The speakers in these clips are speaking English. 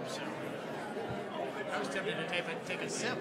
So I was tempted to take a sip.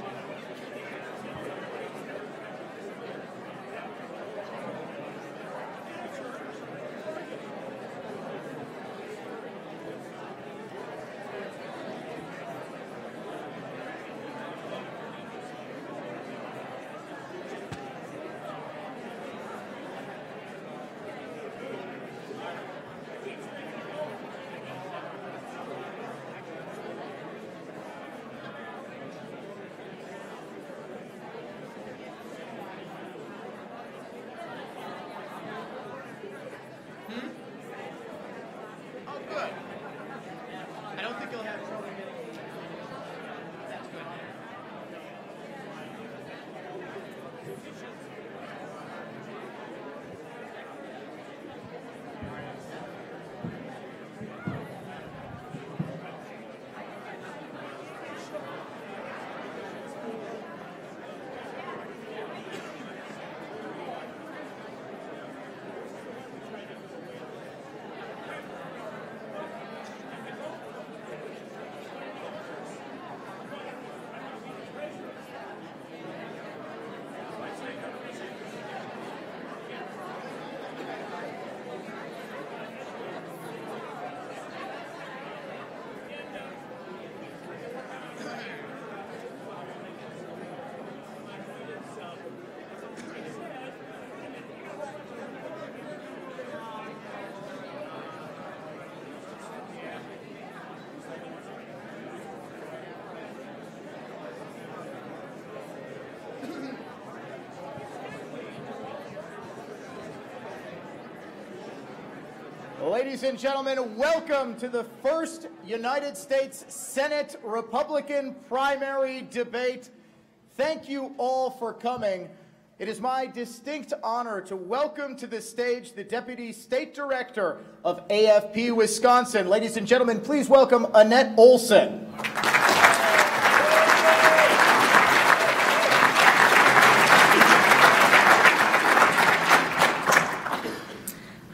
Ladies and gentlemen, welcome to the first United States Senate Republican primary debate. Thank you all for coming. It is my distinct honor to welcome to the stage the Deputy State Director of AFP Wisconsin. Ladies and gentlemen, please welcome Annette Olson.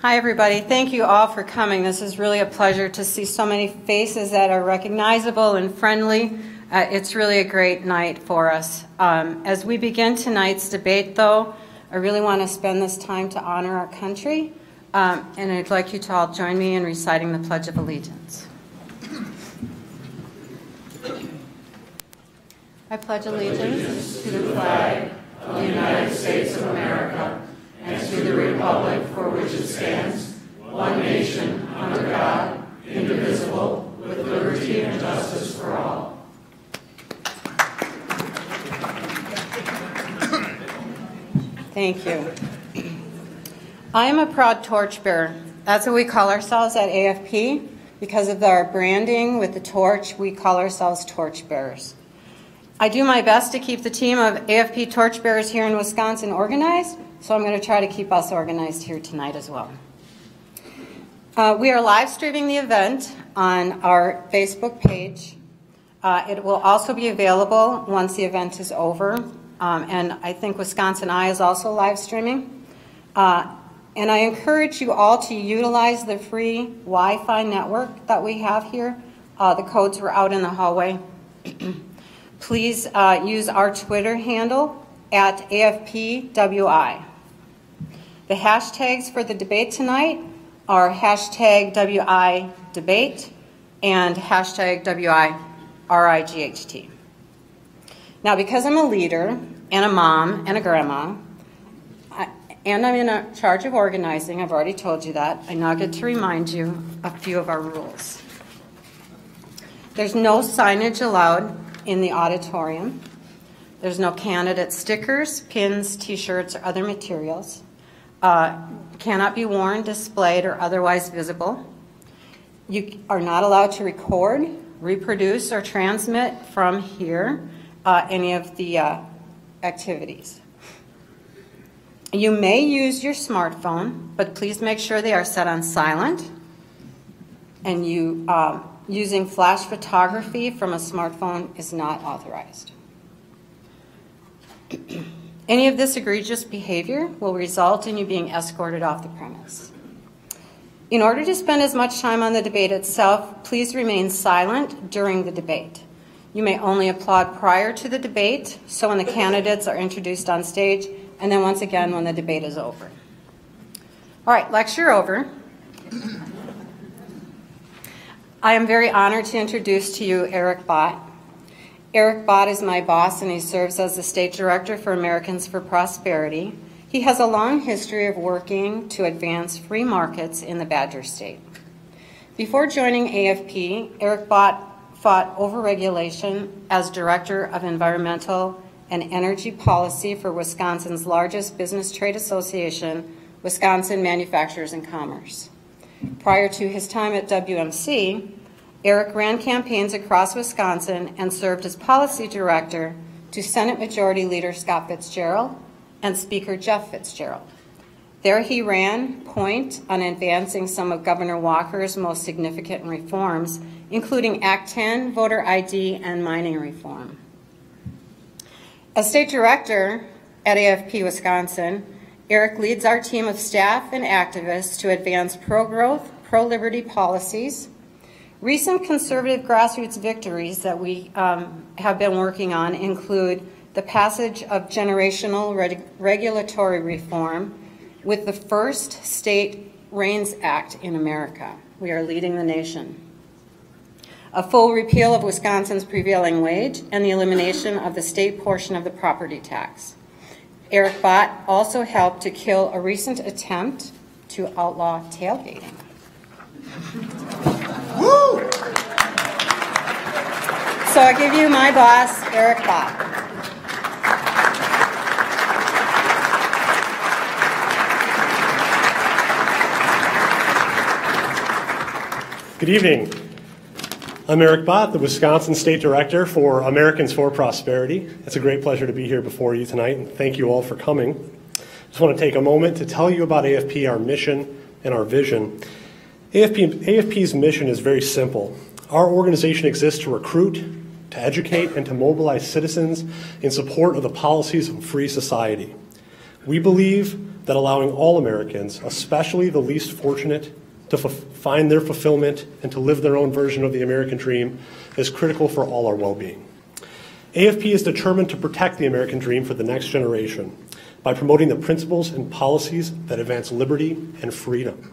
Hi, everybody. Thank you all for coming. This is really a pleasure to see so many faces that are recognizable and friendly. It's really a great night for us. As we begin tonight's debate, though, I really want to spend this time to honor our country, and I'd like you to all join me in reciting the Pledge of Allegiance. I pledge allegiance to the flag of the United States of America and to the republic for which it stands, one nation, under God, indivisible, with liberty and justice for all. Thank you. I am a proud torchbearer. That's what we call ourselves at AFP. Because of our branding with the torch, we call ourselves torchbearers. I do my best to keep the team of AFP torchbearers here in Wisconsin organized, so I'm going to try to keep us organized here tonight as well. We are live streaming the event on our Facebook page. It will also be available once the event is over, and I think Wisconsin Eye is also live streaming. And I encourage you all to utilize the free Wi-Fi network that we have here. The codes were out in the hallway. Please use our Twitter handle at AFPWI. The hashtags for the debate tonight are hashtag WI debate and hashtag WI RIGHT. Now, because I'm a leader and a mom and a grandma, and I'm in charge of organizing, I've already told you that, I now get to remind you a few of our rules. There's no signage allowed in the auditorium. There's no candidate stickers, pins, t-shirts, or other materials. Cannot be worn, displayed, or otherwise visible. You are not allowed to record, reproduce, or transmit from here any of the activities. You may use your smartphone, but please make sure they are set on silent. And using flash photography from a smartphone is not authorized. Any of this egregious behavior will result in you being escorted off the premise. In order to spend as much time on the debate itself, please remain silent during the debate. You may only applaud prior to the debate, so when the candidates are introduced on stage, and then once again when the debate is over. All right, lecture over. I am very honored to introduce to you Eric Bott. Eric Bott is my boss, and he serves as the State Director for Americans for Prosperity. He has a long history of working to advance free markets in the Badger State. Before joining AFP, Eric Bott fought overregulation as Director of Environmental and Energy Policy for Wisconsin's largest business trade association, Wisconsin Manufacturers and Commerce. Prior to his time at WMC, Eric ran campaigns across Wisconsin and served as policy director to Senate Majority Leader Scott Fitzgerald and Speaker Jeff Fitzgerald. There he ran point on advancing some of Governor Walker's most significant reforms, including Act 10, voter ID, and mining reform. As state director at AFP Wisconsin, Eric leads our team of staff and activists to advance pro-growth, pro-liberty policies. Recent conservative grassroots victories that we have been working on include the passage of generational regulatory reform with the first State REINS Act in America. We are leading the nation. A full repeal of Wisconsin's prevailing wage and the elimination of the state portion of the property tax. Eric Bott also helped to kill a recent attempt to outlaw tailgating. Woo! So I give you my boss, Eric Bott. Good evening. I'm Eric Bott, the Wisconsin State Director for Americans for Prosperity. It's a great pleasure to be here before you tonight, and thank you all for coming. I just want to take a moment to tell you about AFP, our mission, and our vision. AFP's mission is very simple. Our organization exists to recruit, to educate, and to mobilize citizens in support of the policies of a free society. We believe that allowing all Americans, especially the least fortunate, to find their fulfillment and to live their own version of the American dream is critical for all our well-being. AFP is determined to protect the American dream for the next generation by promoting the principles and policies that advance liberty and freedom.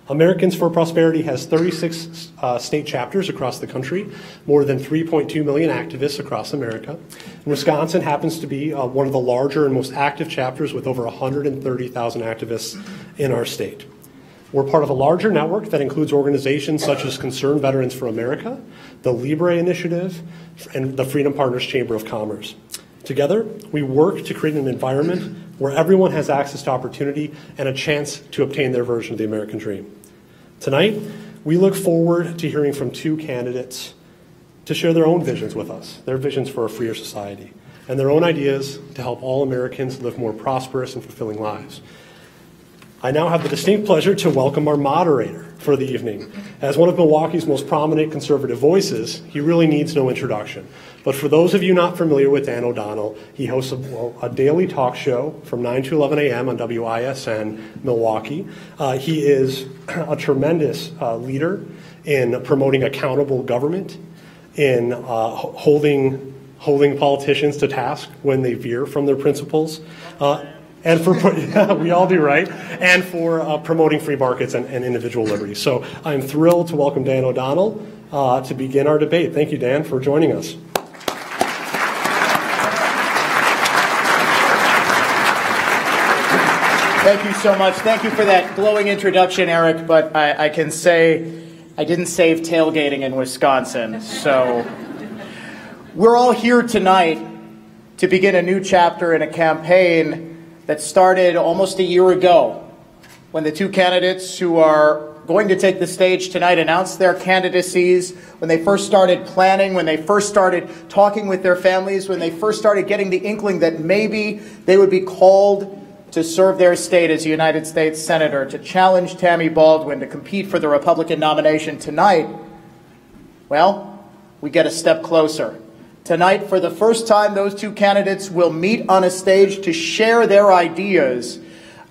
Americans for Prosperity has 36 state chapters across the country, more than 3.2 million activists across America. And Wisconsin happens to be one of the larger and most active chapters with over 130,000 activists in our state. We're part of a larger network that includes organizations such as Concerned Veterans for America, the Libre Initiative, and the Freedom Partners Chamber of Commerce. Together, we work to create an environment where everyone has access to opportunity and a chance to obtain their version of the American dream. Tonight, we look forward to hearing from two candidates to share their own visions with us, their visions for a freer society, and their own ideas to help all Americans live more prosperous and fulfilling lives. I now have the distinct pleasure to welcome our moderator for the evening. As one of Milwaukee's most prominent conservative voices, he really needs no introduction. But for those of you not familiar with Dan O'Donnell, he hosts a daily talk show from 9 to 11 a.m. on WISN Milwaukee. He is a tremendous leader in promoting accountable government, in holding politicians to task when they veer from their principles. And for, we all do, right? And for promoting free markets and individual liberty. So I'm thrilled to welcome Dan O'Donnell to begin our debate. Thank you, Dan, for joining us. Thank you so much. Thank you for that glowing introduction, Eric. But I can say I didn't save tailgating in Wisconsin. So we're all here tonight to begin a new chapter in a campaign that started almost a year ago when the two candidates who are going to take the stage tonight announced their candidacies, when they first started planning, when they first started talking with their families, when they first started getting the inkling that maybe they would be called to serve their state as a United States Senator, to challenge Tammy Baldwin to compete for the Republican nomination tonight. Well, we get a step closer. Tonight, for the first time, those two candidates will meet on a stage to share their ideas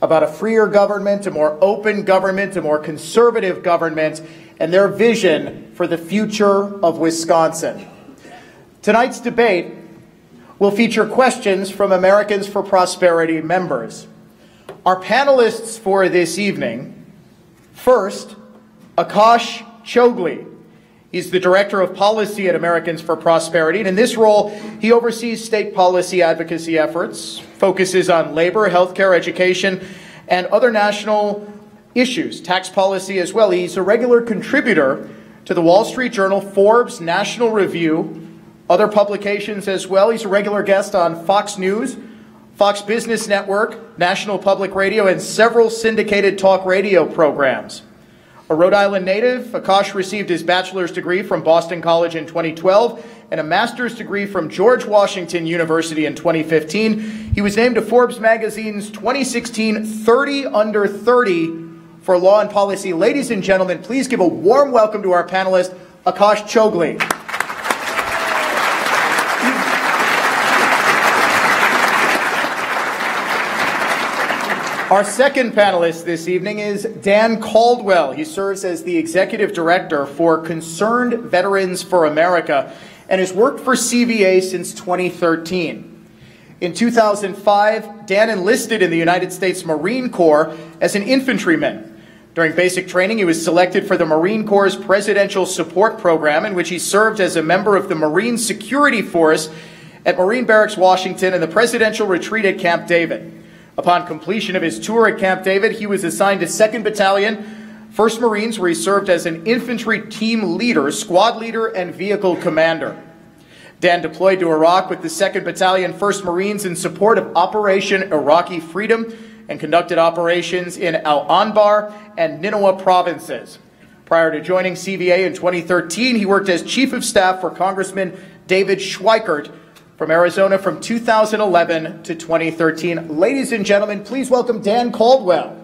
about a freer government, a more open government, a more conservative government, and their vision for the future of Wisconsin. Tonight's debate will feature questions from Americans for Prosperity members. Our panelists for this evening: first, Akash Chogli. He's the Director of Policy at Americans for Prosperity, and in this role, he oversees state policy advocacy efforts, focuses on labor, healthcare, education, and other national issues, tax policy as well. He's a regular contributor to the Wall Street Journal, Forbes, National Review, other publications as well. He's a regular guest on Fox News, Fox Business Network, National Public Radio, and several syndicated talk radio programs. A Rhode Island native, Akash received his bachelor's degree from Boston College in 2012 and a master's degree from George Washington University in 2015. He was named to Forbes magazine's 2016 30 Under 30 for Law and Policy. Ladies and gentlemen, please give a warm welcome to our panelist, Akash Chogli. Our second panelist this evening is Dan Caldwell. He serves as the Executive Director for Concerned Veterans for America and has worked for CVA since 2013. In 2005, Dan enlisted in the United States Marine Corps as an infantryman. During basic training, he was selected for the Marine Corps' Presidential Support Program, in which he served as a member of the Marine Security Force at Marine Barracks, Washington, and the Presidential Retreat at Camp David. Upon completion of his tour at Camp David, he was assigned to 2nd Battalion, 1st Marines, where he served as an infantry team leader, squad leader, and vehicle commander. Dan deployed to Iraq with the 2nd Battalion, 1st Marines in support of Operation Iraqi Freedom and conducted operations in Al-Anbar and Nineveh provinces. Prior to joining CVA in 2013, he worked as Chief of Staff for Congressman David Schweikert from Arizona from 2011 to 2013. Ladies and gentlemen, please welcome Dan Caldwell.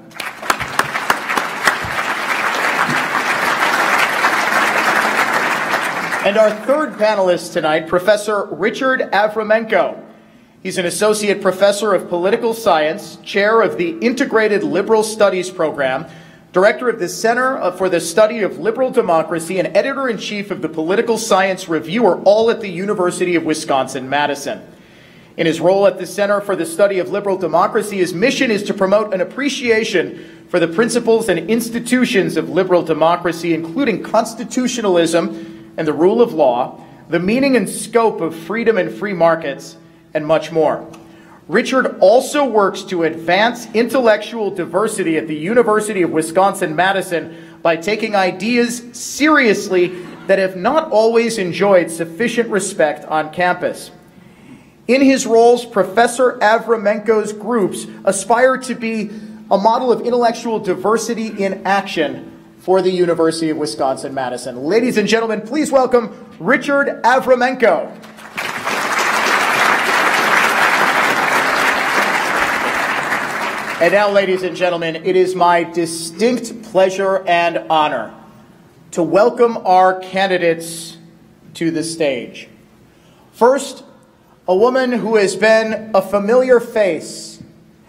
And our third panelist tonight, Professor Richard Avramenko. He's an Associate Professor of Political Science, Chair of the Integrated Liberal Studies Program, Director of the Center for the Study of Liberal Democracy, and Editor-in-Chief of the Political Science Reviewer, all at the University of Wisconsin-Madison. In his role at the Center for the Study of Liberal Democracy, his mission is to promote an appreciation for the principles and institutions of liberal democracy, including constitutionalism and the rule of law, the meaning and scope of freedom and free markets, and much more. Richard also works to advance intellectual diversity at the University of Wisconsin-Madison by taking ideas seriously that have not always enjoyed sufficient respect on campus. In his roles, Professor Avramenko's groups aspire to be a model of intellectual diversity in action for the University of Wisconsin-Madison. Ladies and gentlemen, please welcome Richard Avramenko. And now, ladies and gentlemen, it is my distinct pleasure and honor to welcome our candidates to the stage. First, a woman who has been a familiar face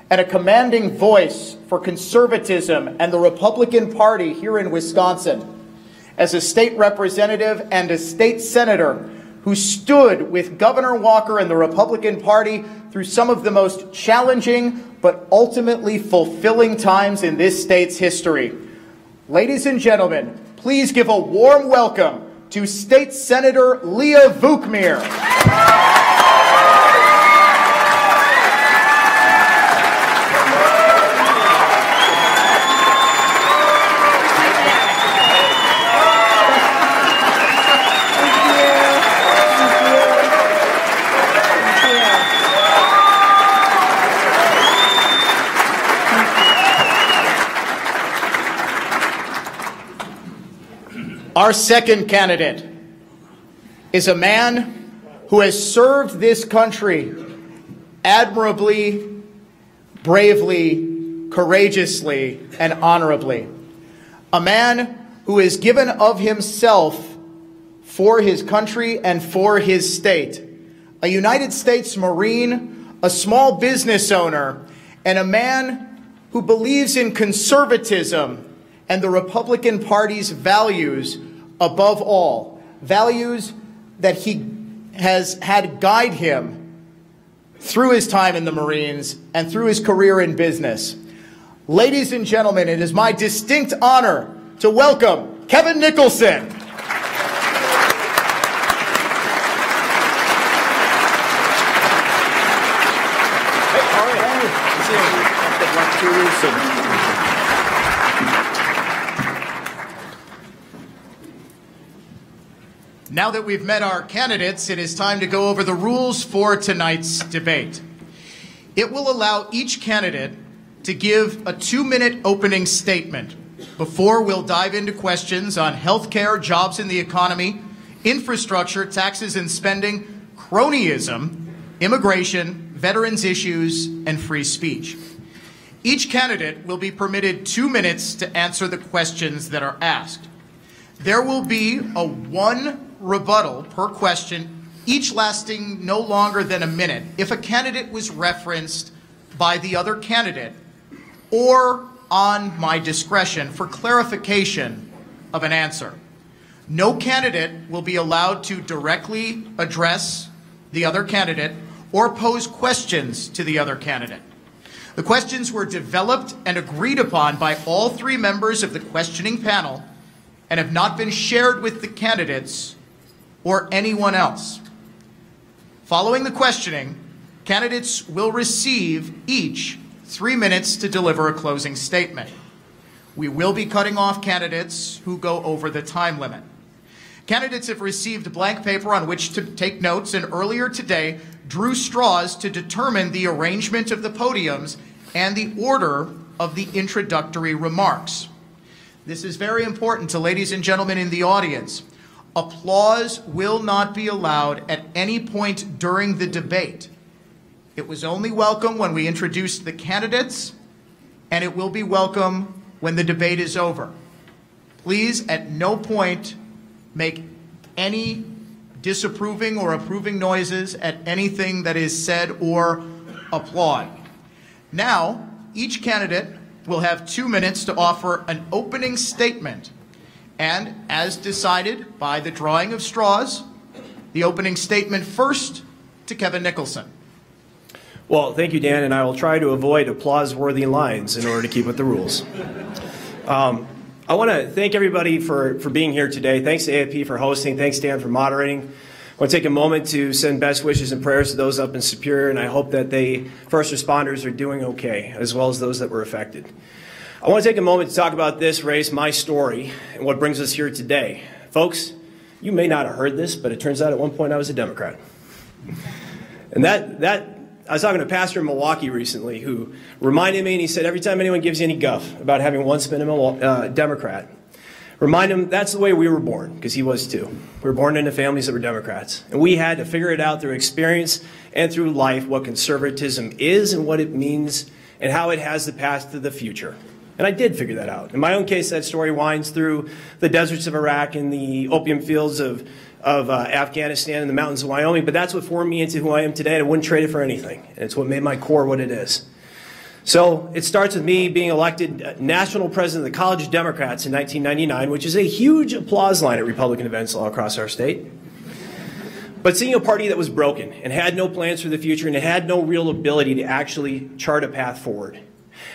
and a commanding voice for conservatism and the Republican Party here in Wisconsin. As a state representative and a state senator who stood with Governor Walker and the Republican Party through some of the most challenging but ultimately fulfilling times in this state's history. Ladies and gentlemen, please give a warm welcome to State Senator Leah Vukmir. Our second candidate is a man who has served this country admirably, bravely, courageously, and honorably. A man who has given of himself for his country and for his state. A United States Marine, a small business owner, and a man who believes in conservatism and the Republican Party's values above all, values that he has had guide him through his time in the Marines and through his career in business. Ladies and gentlemen, it is my distinct honor to welcome Kevin Nicholson. Now that we've met our candidates, it is time to go over the rules for tonight's debate. It will allow each candidate to give a 2-minute opening statement before we'll dive into questions on healthcare, jobs in the economy, infrastructure, taxes and spending, cronyism, immigration, veterans issues, and free speech. Each candidate will be permitted 2 minutes to answer the questions that are asked. There will be a 1 rebuttal per question, each lasting no longer than a minute, if a candidate was referenced by the other candidate or on my discretion for clarification of an answer. No candidate will be allowed to directly address the other candidate or pose questions to the other candidate. The questions were developed and agreed upon by all 3 members of the questioning panel and have not been shared with the candidates or anyone else. Following the questioning, candidates will receive each 3 minutes to deliver a closing statement. We will be cutting off candidates who go over the time limit. Candidates have received blank paper on which to take notes, and earlier today drew straws to determine the arrangement of the podiums and the order of the introductory remarks. This is very important to ladies and gentlemen in the audience. Applause will not be allowed at any point during the debate. It was only welcome when we introduced the candidates, and it will be welcome when the debate is over. Please, at no point, make any disapproving or approving noises at anything that is said or applaud. Now, each candidate will have 2 minutes to offer an opening statement. And as decided by the drawing of straws, the opening statement first to Kevin Nicholson. Well, thank you, Dan, and I will try to avoid applause-worthy lines in order to keep with the rules. I want to thank everybody for being here today. Thanks to AFP for hosting. Thanks, Dan, for moderating. I want to take a moment to send best wishes and prayers to those up in Superior, and I hope that the first responders are doing okay, as well as those that were affected. I want to take a moment to talk about this race, my story, and what brings us here today. Folks, you may not have heard this, but it turns out at one point I was a Democrat. And I was talking to a pastor in Pewaukee recently who reminded me, and he said, every time anyone gives you any guff about having once been a Democrat, remind him that's the way we were born, because he was too. We were born into families that were Democrats. And we had to figure it out through experience and through life what conservatism is and what it means and how it has the path to the future. And I did figure that out. In my own case, that story winds through the deserts of Iraq and the opium fields of Afghanistan and the mountains of Wyoming, but that's what formed me into who I am today, and I wouldn't trade it for anything. And it's what made my core what it is. So it starts with me being elected national president of the College of Democrats in 1999, which is a huge applause line at Republican events all across our state. But seeing a party that was broken and had no plans for the future and had no real ability to actually chart a path forward.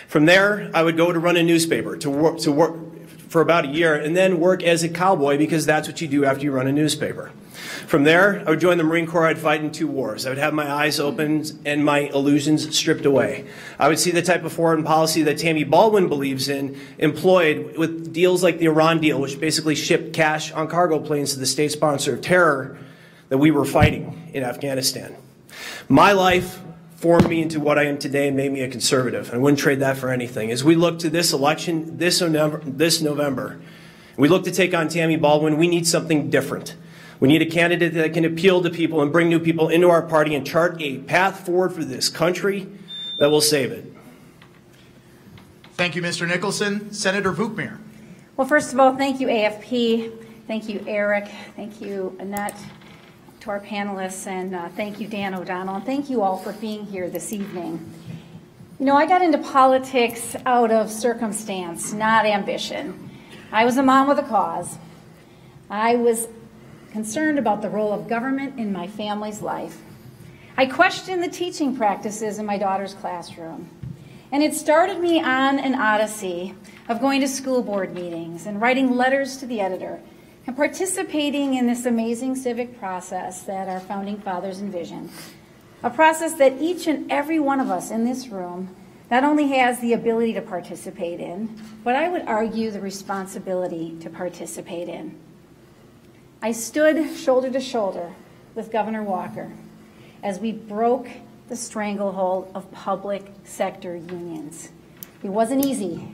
From there, I would go to run a newspaper to work for about a year and then work as a cowboy, because that's what you do after you run a newspaper. From there, I would join the Marine Corps. I'd fight in 2 wars. I would have my eyes opened and my illusions stripped away. I would see the type of foreign policy that Tammy Baldwin believes in employed with deals like the Iran deal, which basically shipped cash on cargo planes to the state sponsor of terror that we were fighting in Afghanistan. My life formed me into what I am today and made me a conservative. I wouldn't trade that for anything. As we look to this election this November, we look to take on Tammy Baldwin, we need something different. We need a candidate that can appeal to people and bring new people into our party and chart a path forward for this country that will save it. Thank you, Mr. Nicholson. Senator Vukmir. Well, first of all, thank you, AFP. Thank you, Eric. Thank you, Annette, to our panelists, and thank you, Dan O'Donnell. And thank you all for being here this evening. You know, I got into politics out of circumstance, not ambition. I was a mom with a cause. I was concerned about the role of government in my family's life. I questioned the teaching practices in my daughter's classroom. And it started me on an odyssey of going to school board meetings and writing letters to the editor and participating in this amazing civic process that our founding fathers envisioned. A process that each and every one of us in this room not only has the ability to participate in, but I would argue the responsibility to participate in. I stood shoulder to shoulder with Governor Walker as we broke the stranglehold of public sector unions. It wasn't easy,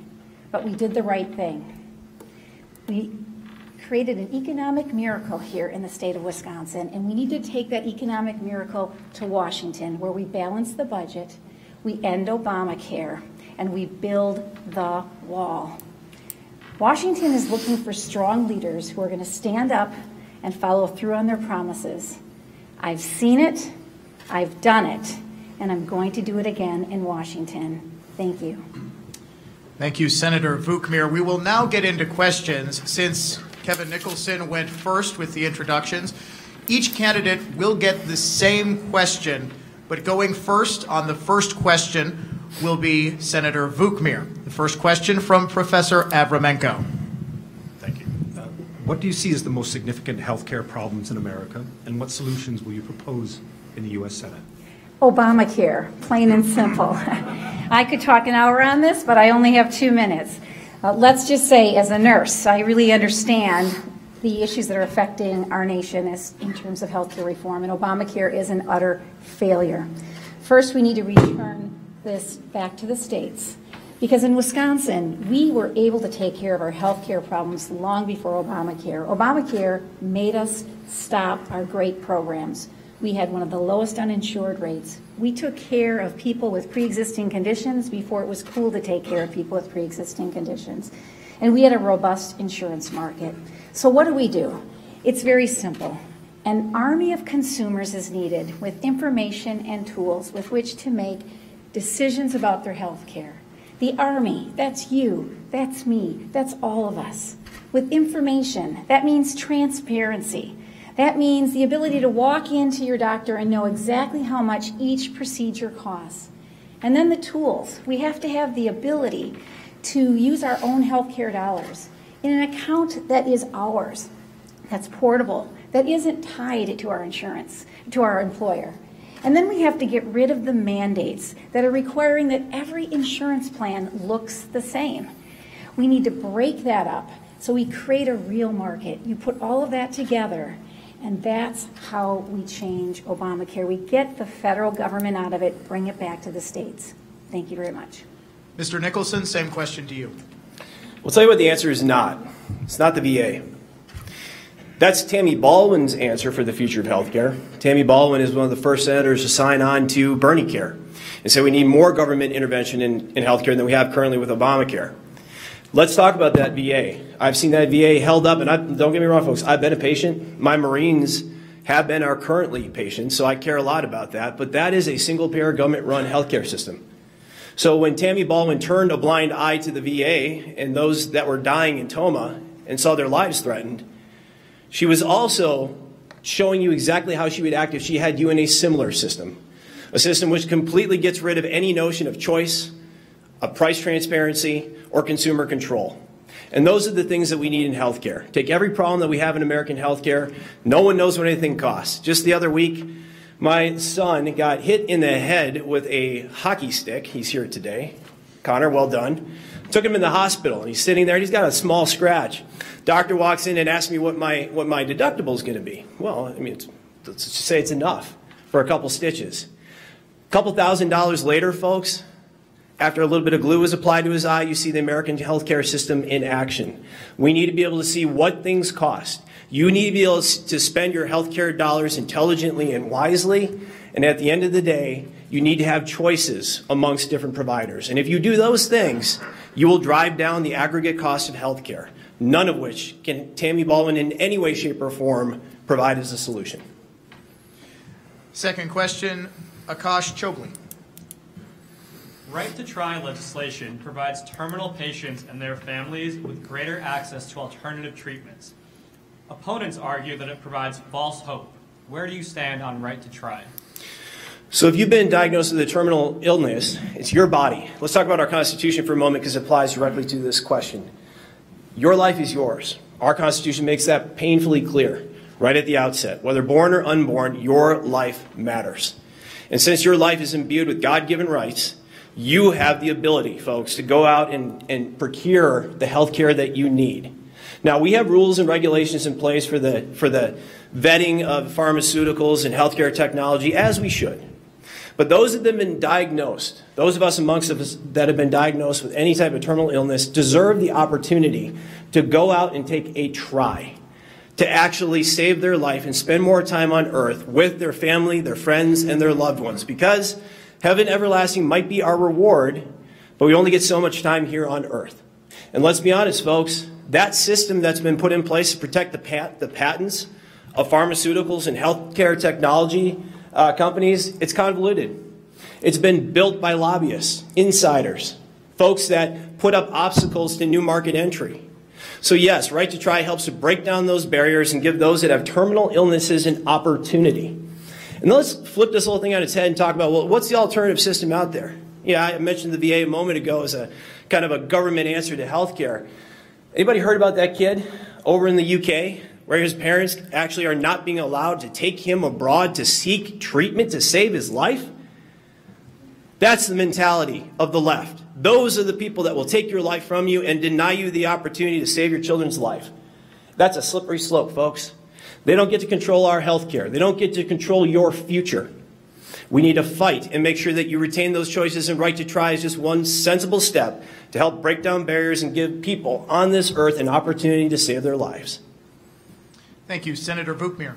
but we did the right thing. We created an economic miracle here in the state of Wisconsin, and we need to take that economic miracle to Washington, where we balance the budget, we end Obamacare, and we build the wall. Washington is looking for strong leaders who are going to stand up and follow through on their promises. I've seen it, I've done it, and I'm going to do it again in Washington. Thank you. Thank you, Senator Vukmir. We will now get into questions. Since Kevin Nicholson went first with the introductions, each candidate will get the same question, but going first on the first question will be Senator Vukmir. The first question from Professor Avramenko. Thank you. What do you see as the most significant health care problems in America, and what solutions will you propose in the U.S. Senate? Obamacare, plain and simple. I could talk an hour on this, but I only have 2 minutes. Let's just say, as a nurse, I really understand the issues that are affecting our nation in terms of health care reform, and Obamacare is an utter failure. First, we need to return this back to the states, because in Wisconsin, we were able to take care of our health care problems long before Obamacare. Obamacare made us stop our great programs. We had one of the lowest uninsured rates. We took care of people with pre-existing conditions before it was cool to take care of people with pre-existing conditions. And we had a robust insurance market. So what do? It's very simple. An army of consumers is needed with information and tools with which to make decisions about their health care. The army, that's you, that's me, that's all of us. With information, that means transparency. That means the ability to walk into your doctor and know exactly how much each procedure costs. And then the tools. We have to have the ability to use our own healthcare dollars in an account that is ours, that's portable, that isn't tied to our insurance, to our employer. And then we have to get rid of the mandates that are requiring that every insurance plan looks the same. We need to break that up so we create a real market. You put all of that together, and that's how we change Obamacare. We get the federal government out of it, bring it back to the states. Thank you very much. Mr. Nicholson, same question to you. We'll tell you what the answer is not. It's not the VA. That's Tammy Baldwin's answer for the future of health care. Tammy Baldwin is one of the first senators to sign on to Bernie Care and say we need more government intervention in health care than we have currently with Obamacare. Let's talk about that VA. I've seen that VA held up, and don't get me wrong, folks, I've been a patient. My Marines have been our currently patients, so I care a lot about that. But that is a single-payer, government-run healthcare system. So when Tammy Baldwin turned a blind eye to the VA and those that were dying in Toma and saw their lives threatened, she was also showing you exactly how she would act if she had you in a similar system, a system which completely gets rid of any notion of choice, of price transparency, or consumer control. And those are the things that we need in healthcare. Take every problem that we have in American healthcare. No one knows what anything costs. Just the other week, my son got hit in the head with a hockey stick. He's here today. Connor, well done. Took him in the hospital, and he's sitting there, and he's got a small scratch. Doctor walks in and asks me what my deductible is going to be. Well, I mean, let's just say it's enough for a couple stitches. A couple $1,000s later, folks, after a little bit of glue is applied to his eye, you see the American healthcare system in action. We need to be able to see what things cost. You need to be able to spend your healthcare dollars intelligently and wisely. And at the end of the day, you need to have choices amongst different providers. And if you do those things, you will drive down the aggregate cost of healthcare, none of which can Tammy Baldwin in any way, shape, or form provide as a solution. Second question, Akash Chogli. Right to Try legislation provides terminal patients and their families with greater access to alternative treatments. Opponents argue that it provides false hope. Where do you stand on Right to Try? So if you've been diagnosed with a terminal illness, it's your body. Let's talk about our Constitution for a moment because it applies directly to this question. Your life is yours. Our Constitution makes that painfully clear right at the outset. Whether born or unborn, your life matters. And since your life is imbued with God-given rights, you have the ability, folks, to go out and procure the health care that you need. Now, we have rules and regulations in place for the vetting of pharmaceuticals and healthcare technology, as we should. But those that have been diagnosed, those of us amongst us that have been diagnosed with any type of terminal illness, deserve the opportunity to go out and take a try, to actually save their life and spend more time on earth with their family, their friends, and their loved ones. Because heaven everlasting might be our reward, but we only get so much time here on earth. And let's be honest, folks, that system that's been put in place to protect the patents of pharmaceuticals and healthcare technology companies, it's convoluted. It's been built by lobbyists, insiders, folks that put up obstacles to new market entry. So yes, Right to Try helps to break down those barriers and give those that have terminal illnesses an opportunity. And let's flip this whole thing on its head and talk about, well, what's the alternative system out there? Yeah, I mentioned the VA a moment ago as a kind of a government answer to healthcare. Anybody heard about that kid over in the UK where his parents actually are not being allowed to take him abroad to seek treatment to save his life? That's the mentality of the left. Those are the people that will take your life from you and deny you the opportunity to save your children's life. That's a slippery slope, folks. They don't get to control our health care. They don't get to control your future. We need to fight and make sure that you retain those choices, and Right to Try is just one sensible step to help break down barriers and give people on this earth an opportunity to save their lives. Thank you. Senator Vukmir.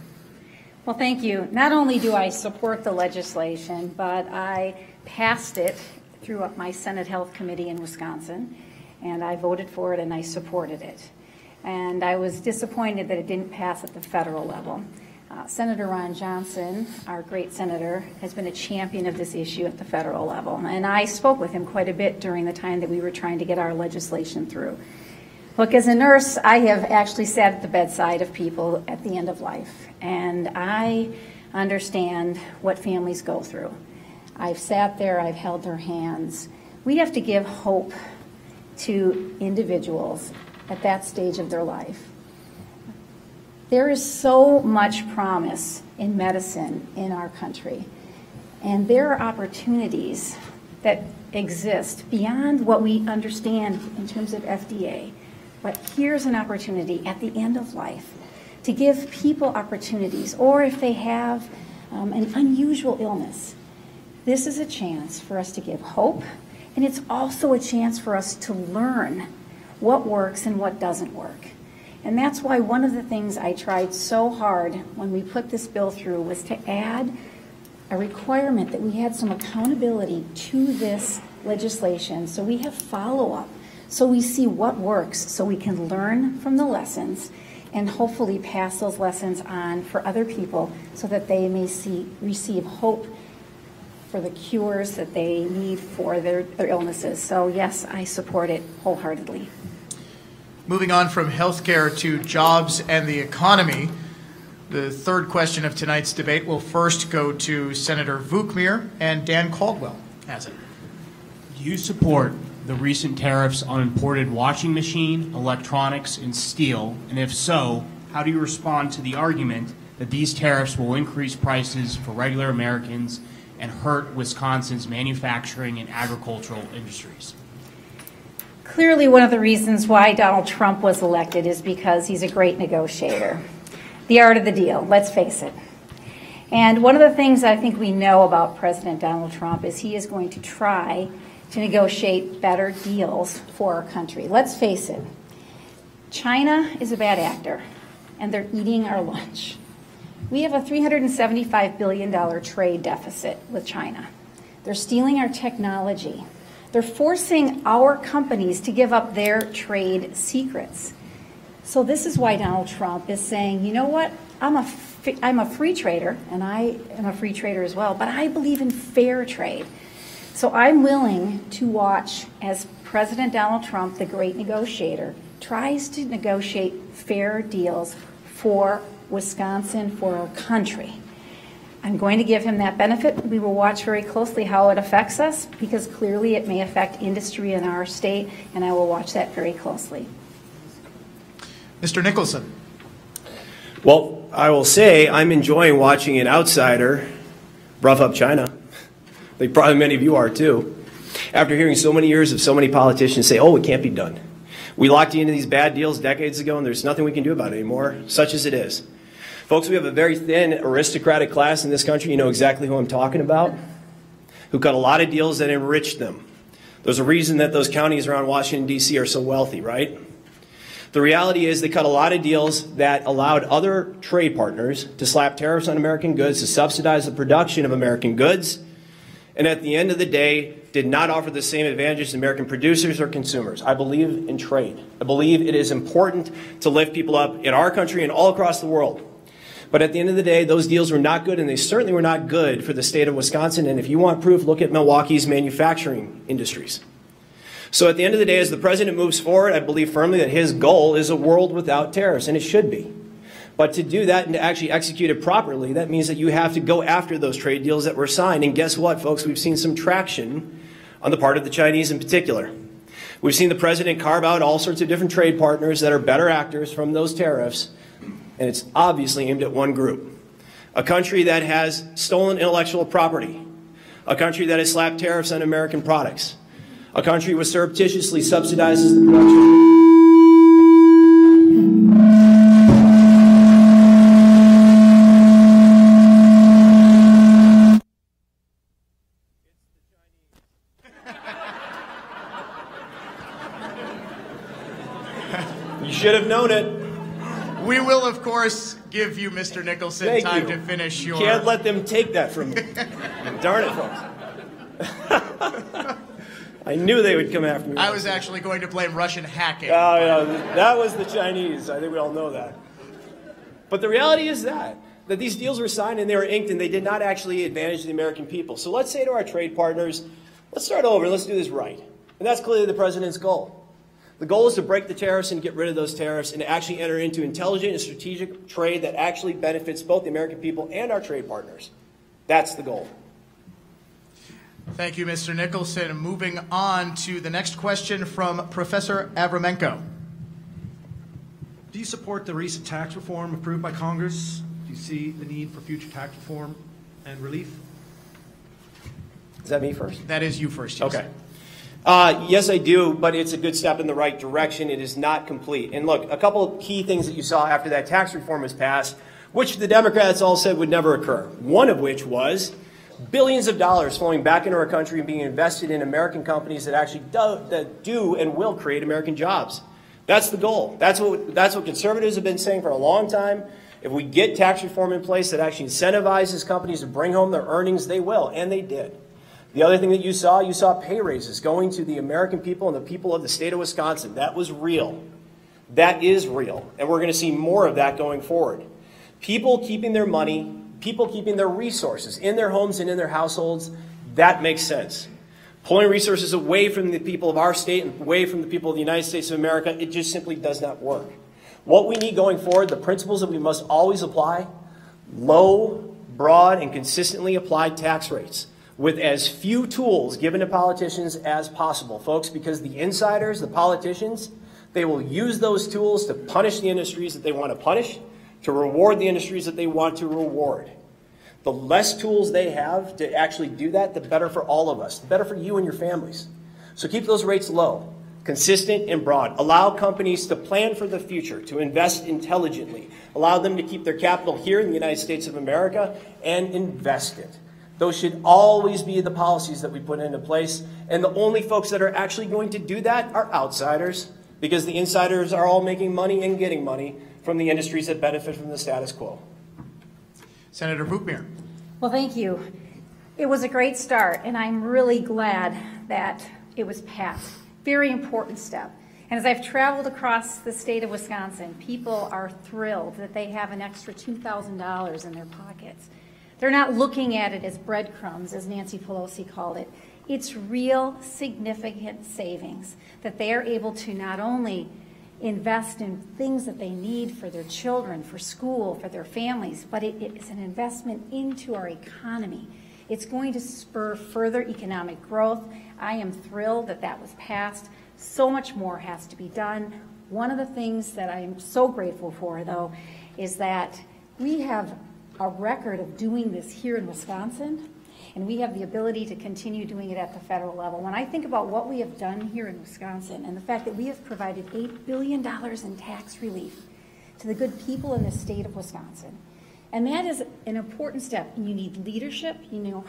Well, thank you. Not only do I support the legislation, but I passed it through my Senate Health Committee in Wisconsin, and I voted for it and I supported it. And I was disappointed that it didn't pass at the federal level. Senator Ron Johnson, our great senator, has been a champion of this issue at the federal level. And I spoke with him quite a bit during the time that we were trying to get our legislation through. Look, as a nurse, I have actually sat at the bedside of people at the end of life. And I understand what families go through. I've sat there, I've held their hands. We have to give hope to individuals at that stage of their life. There is so much promise in medicine in our country, and there are opportunities that exist beyond what we understand in terms of FDA. But here's an opportunity at the end of life to give people opportunities, or if they have an unusual illness, this is a chance for us to give hope, and it's also a chance for us to learn what works and what doesn't work. And that's why one of the things I tried so hard when we put this bill through was to add a requirement that we had some accountability to this legislation, so we have follow-up, so we see what works, so we can learn from the lessons and hopefully pass those lessons on for other people so that they may receive hope for the cures that they need for their illnesses. So yes, I support it wholeheartedly. Moving on from healthcare to jobs and the economy, the third question of tonight's debate will first go to Senator Vukmir, and Dan Caldwell has it. Do you support the recent tariffs on imported washing machine, electronics, and steel? And if so, how do you respond to the argument that these tariffs will increase prices for regular Americans and hurt Wisconsin's manufacturing and agricultural industries? Clearly, one of the reasons why Donald Trump was elected is because he's a great negotiator. The art of the deal, let's face it. And one of the things I think we know about President Donald Trump is he is going to try to negotiate better deals for our country. Let's face it, China is a bad actor, and they're eating our lunch. We have a $375 billion trade deficit with China. They're stealing our technology. They're forcing our companies to give up their trade secrets. So this is why Donald Trump is saying, you know what, I'm a free trader, and I am a free trader as well, but I believe in fair trade. So I'm willing to watch as President Donald Trump, the great negotiator, tries to negotiate fair deals for Wisconsin, for our country. I'm going to give him that benefit. We will watch very closely how it affects us, because clearly it may affect industry in our state, and I will watch that very closely. Mr. Nicholson. Well, I will say I'm enjoying watching an outsider rough up China. I think probably many of you are too. After hearing so many years of so many politicians say, oh, it can't be done. We locked you into these bad deals decades ago, and there's nothing we can do about it anymore, such as it is. Folks, we have a very thin aristocratic class in this country. You know exactly who I'm talking about, who cut a lot of deals that enriched them. There's a reason that those counties around Washington, D.C. are so wealthy, right? The reality is they cut a lot of deals that allowed other trade partners to slap tariffs on American goods, to subsidize the production of American goods, and at the end of the day, did not offer the same advantages to American producers or consumers. I believe in trade. I believe it is important to lift people up in our country and all across the world. But at the end of the day, those deals were not good, and they certainly were not good for the state of Wisconsin. And if you want proof, look at Milwaukee's manufacturing industries. So at the end of the day, as the president moves forward, I believe firmly that his goal is a world without tariffs, and it should be. But to do that and to actually execute it properly, that means that you have to go after those trade deals that were signed. And guess what, folks? We've seen some traction on the part of the Chinese in particular. We've seen the president carve out all sorts of different trade partners that are better actors from those tariffs, and it's obviously aimed at one group. A country that has stolen intellectual property. A country that has slapped tariffs on American products. A country which surreptitiously subsidizes the production. You should have known it. We will, of course, give you, Mr. Nicholson, time to finish your... You can't let them take that from me. Darn it, folks. I knew they would come after me. I was actually going to blame Russian hacking. Oh, yeah, that was the Chinese. I think we all know that. But the reality is that these deals were signed and they were inked and they did not actually advantage the American people. So let's say to our trade partners, let's start over, let's do this right. And that's clearly the president's goal. The goal is to break the tariffs and get rid of those tariffs and to actually enter into intelligent and strategic trade that actually benefits both the American people and our trade partners. That's the goal. Thank you, Mr. Nicholson. Moving on to the next question from Professor Avramenko. Do you support the recent tax reform approved by Congress? Do you see the need for future tax reform and relief? Is that me first? That is you first, yes. Okay. Yes, I do, but it's a good step in the right direction. It is not complete. And look, a couple of key things that you saw after that tax reform was passed, which the Democrats all said would never occur. One of which was billions of dollars flowing back into our country and being invested in American companies that actually do and will create American jobs. That's the goal. That's what conservatives have been saying for a long time. If we get tax reform in place that actually incentivizes companies to bring home their earnings, they will, and they did. The other thing that you saw pay raises going to the American people and the people of the state of Wisconsin. That was real. That is real. And we're going to see more of that going forward. People keeping their money, people keeping their resources in their homes and in their households, that makes sense. Pulling resources away from the people of our state and away from the people of the United States of America, it just simply does not work. What we need going forward, the principles that we must always apply, low, broad, and consistently applied tax rates, with as few tools given to politicians as possible, folks, because the insiders, the politicians, they will use those tools to punish the industries that they want to punish, to reward the industries that they want to reward. The less tools they have to actually do that, the better for all of us, the better for you and your families. So keep those rates low, consistent and broad. Allow companies to plan for the future, to invest intelligently. Allow them to keep their capital here in the United States of America and invest it. Those should always be the policies that we put into place. And the only folks that are actually going to do that are outsiders, because the insiders are all making money and getting money from the industries that benefit from the status quo. Senator Bookmere. Well, thank you. It was a great start, and I'm really glad that it was passed. Very important step. And as I've traveled across the state of Wisconsin, people are thrilled that they have an extra $2,000 in their pockets. They're not looking at it as breadcrumbs, as Nancy Pelosi called it. It's real significant savings that they are able to not only invest in things that they need for their children, for school, for their families, but it is an investment into our economy. It's going to spur further economic growth. I am thrilled that that was passed. So much more has to be done. One of the things that I am so grateful for, though, is that we have a record of doing this here in Wisconsin, and we have the ability to continue doing it at the federal level. When I think about what we have done here in Wisconsin and the fact that we have provided $8 billion in tax relief to the good people in the state of Wisconsin, and that is an important step. You need leadership. You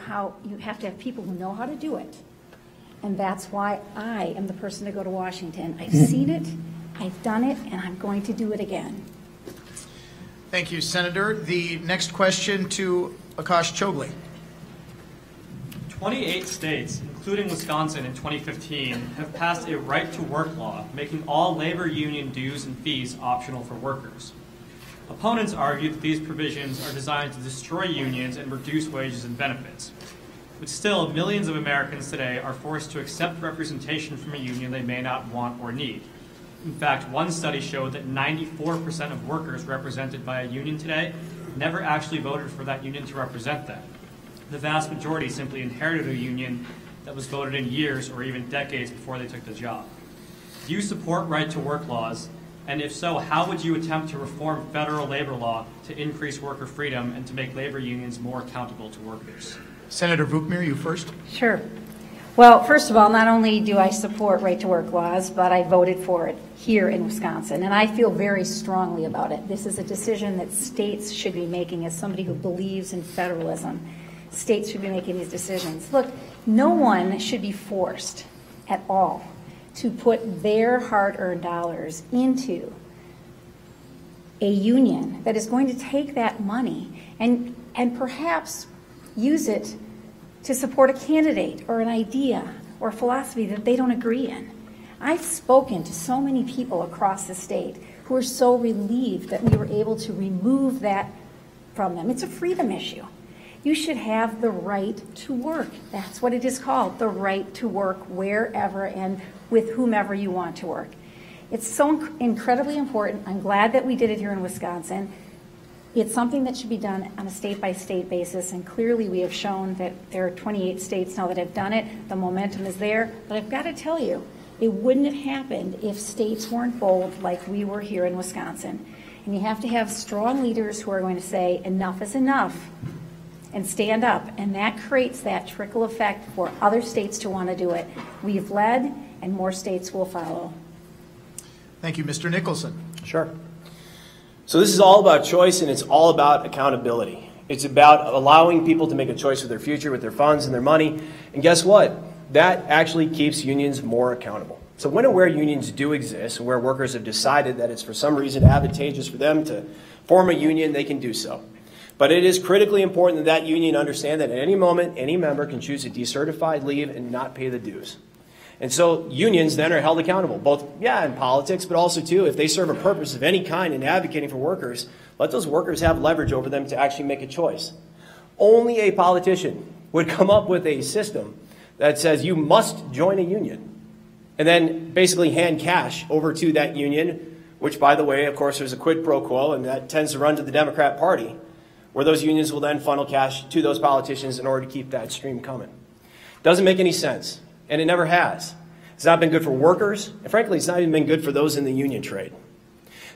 have to have people who know how to do it. And that's why I am the person to go to Washington. I've seen it, I've done it, and I'm going to do it again. Thank you, Senator. The next question to Akash Chogli. 28 states, including Wisconsin in 2015, have passed a right-to-work law, making all labor union dues and fees optional for workers. Opponents argue that these provisions are designed to destroy unions and reduce wages and benefits. But still, millions of Americans today are forced to accept representation from a union they may not want or need. In fact, one study showed that 94% of workers represented by a union today never actually voted for that union to represent them. The vast majority simply inherited a union that was voted in years or even decades before they took the job. Do you support right-to-work laws? And if so, how would you attempt to reform federal labor law to increase worker freedom and to make labor unions more accountable to workers? Senator Vukmir, you first. Sure. Well, first of all, not only do I support right-to-work laws, but I voted for it here in Wisconsin, and I feel very strongly about it. This is a decision that states should be making. As somebody who believes in federalism, states should be making these decisions. Look, no one should be forced at all to put their hard-earned dollars into a union that is going to take that money and perhaps use it to support a candidate or an idea or philosophy that they don't agree in. I've spoken to so many people across the state who are so relieved that we were able to remove that from them. It's a freedom issue. You should have the right to work. That's what it is called, the right to work wherever and with whomever you want to work. It's so incredibly important. I'm glad that we did it here in Wisconsin. It's something that should be done on a state-by-state basis, and clearly we have shown that there are 28 states now that have done it. The momentum is there, but I've got to tell you, it wouldn't have happened if states weren't bold like we were here in Wisconsin. And you have to have strong leaders who are going to say, enough is enough, and stand up, and that creates that trickle effect for other states to want to do it. We've led, and more states will follow. Thank you, Mr. Nicholson. Sure. So this is all about choice, and it's all about accountability. It's about allowing people to make a choice with their future, with their funds and their money. And guess what? That actually keeps unions more accountable. So when and where unions do exist, and where workers have decided that it's for some reason advantageous for them to form a union, they can do so. But it is critically important that that union understand that at any moment, any member can choose to decertify, leave, and not pay the dues. And so unions then are held accountable, both, in politics, but also, too, if they serve a purpose of any kind in advocating for workers, let those workers have leverage over them to actually make a choice. Only a politician would come up with a system that says you must join a union and then basically hand cash over to that union, which, by the way, of course, there's a quid pro quo, and that tends to run to the Democrat Party, where those unions will then funnel cash to those politicians in order to keep that stream coming. Doesn't make any sense. And it never has. It's not been good for workers, and frankly, it's not even been good for those in the union trade.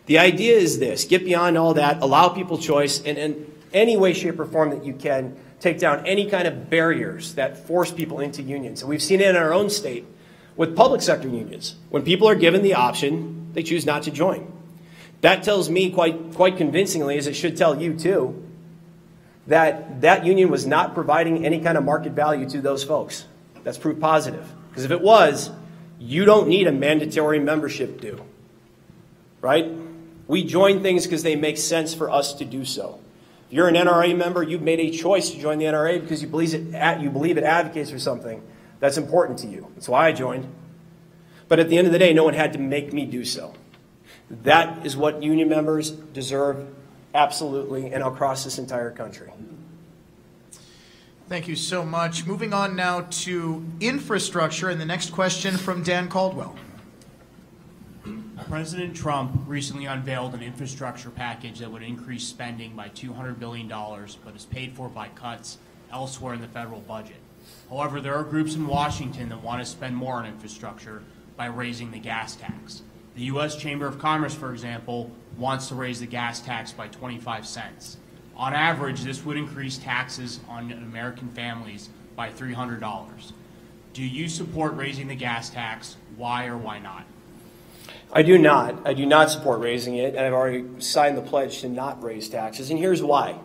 The idea is this: get beyond all that, allow people choice, and in any way, shape, or form that you can, take down any kind of barriers that force people into unions. And we've seen it in our own state with public sector unions. When people are given the option, they choose not to join. That tells me quite convincingly, as it should tell you too, that that union was not providing any kind of market value to those folks. That's proof positive. Because if it was, you don't need a mandatory membership due, right? We join things because they make sense for us to do so. If you're an NRA member, you've made a choice to join the NRA because you believe it advocates for something that's important to you. That's why I joined. But at the end of the day, no one had to make me do so. That is what union members deserve absolutely, and across this entire country. Thank you so much. Moving on now to infrastructure, and the next question from Dan Caldwell. President Trump recently unveiled an infrastructure package that would increase spending by $200 billion, but is paid for by cuts elsewhere in the federal budget. However, there are groups in Washington that want to spend more on infrastructure by raising the gas tax. The U.S. Chamber of Commerce, for example, wants to raise the gas tax by 25 cents. On average, this would increase taxes on American families by $300. Do you support raising the gas tax? Why or why not? I do not. I do not support raising it, and I've already signed the pledge to not raise taxes, and here's why.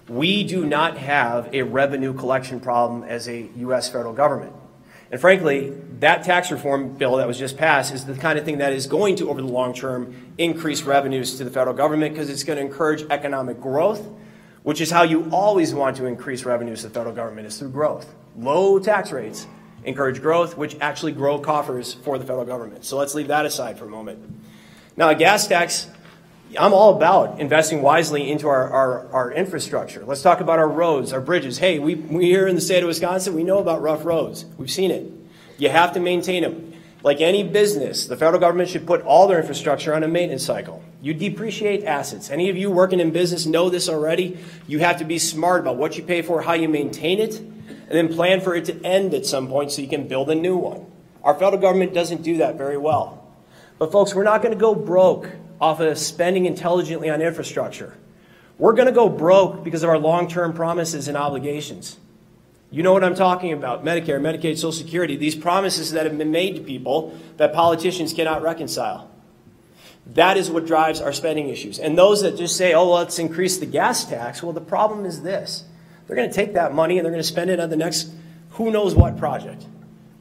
We do not have a revenue collection problem as a U.S. federal government. And frankly, that tax reform bill that was just passed is the kind of thing that is going to, over the long term, increase revenues to the federal government because it's going to encourage economic growth, which is how you always want to increase revenues to the federal government, is through growth. Low tax rates encourage growth, which actually grow coffers for the federal government. So let's leave that aside for a moment. Now, a gas tax, I'm all about investing wisely into our infrastructure. Let's talk about our roads, our bridges. Hey, we here in the state of Wisconsin, we know about rough roads. We've seen it. You have to maintain them. Like any business, the federal government should put all their infrastructure on a maintenance cycle. You depreciate assets. Any of you working in business know this already. You have to be smart about what you pay for, how you maintain it, and then plan for it to end at some point so you can build a new one. Our federal government doesn't do that very well. But folks, we're not going to go broke off of spending intelligently on infrastructure. We're going to go broke because of our long-term promises and obligations. You know what I'm talking about: Medicare, Medicaid, Social Security, these promises that have been made to people that politicians cannot reconcile. That is what drives our spending issues. And those that just say, oh, well, let's increase the gas tax, well, the problem is this. They're going to take that money and they're going to spend it on the next who knows what project.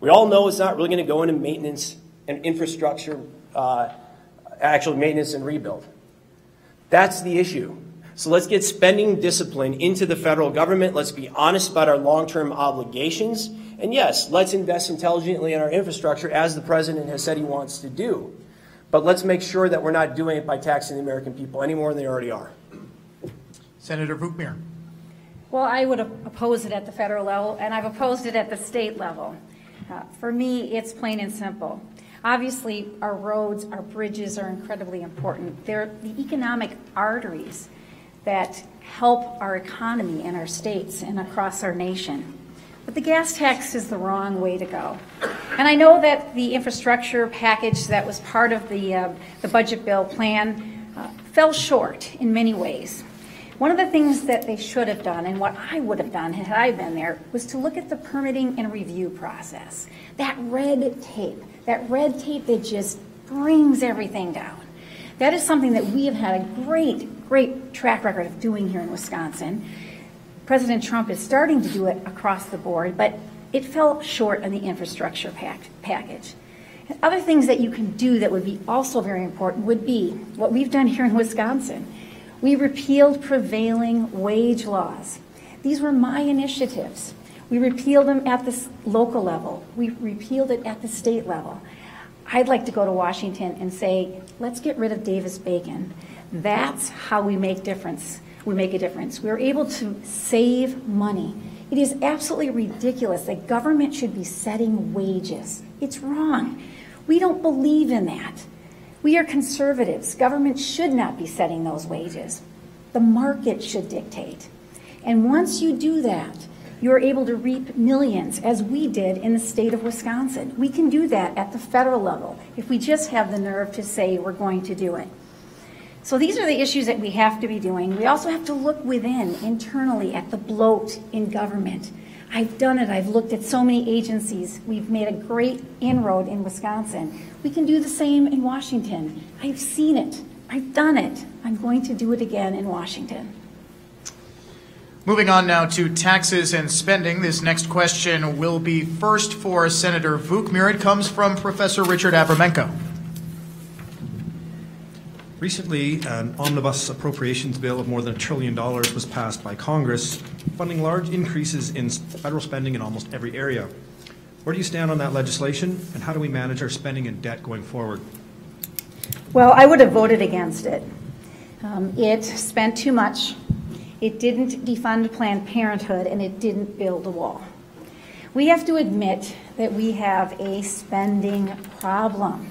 We all know it's not really going to go into maintenance and infrastructure, actual maintenance and rebuild. That's the issue. So let's get spending discipline into the federal government. Let's be honest about our long-term obligations. And yes, let's invest intelligently in our infrastructure as the president has said he wants to do. But let's make sure that we're not doing it by taxing the American people any more than they already are. Senator Vukmir. Well, I would oppose it at the federal level, and I've opposed it at the state level. For me, it's plain and simple. Obviously, our roads, our bridges are incredibly important. They're the economic arteries that help our economy in our states and across our nation. But the gas tax is the wrong way to go. And I know that the infrastructure package that was part of the budget bill plan fell short in many ways. One of the things that they should have done, and what I would have done had I been there, was to look at the permitting and review process. That red tape that just brings everything down. That is something that we have had a great track record of doing here in Wisconsin. President Trump is starting to do it across the board, but it fell short on the infrastructure package. Other things that you can do that would be also very important would be what we've done here in Wisconsin. We repealed prevailing wage laws. These were my initiatives. We repealed them at the local level. We repealed it at the state level. I'd like to go to Washington and say, let's get rid of Davis-Bacon. That's how we make a difference. We're able to save money. It is absolutely ridiculous that government should be setting wages. It's wrong. We don't believe in that. We are conservatives. Government should not be setting those wages. The market should dictate. And once you do that, you're able to reap millions, as we did in the state of Wisconsin. We can do that at the federal level if we just have the nerve to say we're going to do it. So these are the issues that we have to be doing. We also have to look within, internally, at the bloat in government. I've done it. I've looked at so many agencies. We've made a great inroad in Wisconsin. We can do the same in Washington. I've seen it. I've done it. I'm going to do it again in Washington. Moving on now to taxes and spending. This next question will be first for Senator Vukmir. It comes from Professor Richard Abramenko. Recently, an omnibus appropriations bill of more than $1 trillion was passed by Congress, funding large increases in federal spending in almost every area. Where do you stand on that legislation, and how do we manage our spending and debt going forward? Well, I would have voted against it. It spent too much. It didn't defund Planned Parenthood, and it didn't build a wall. We have to admit that we have a spending problem.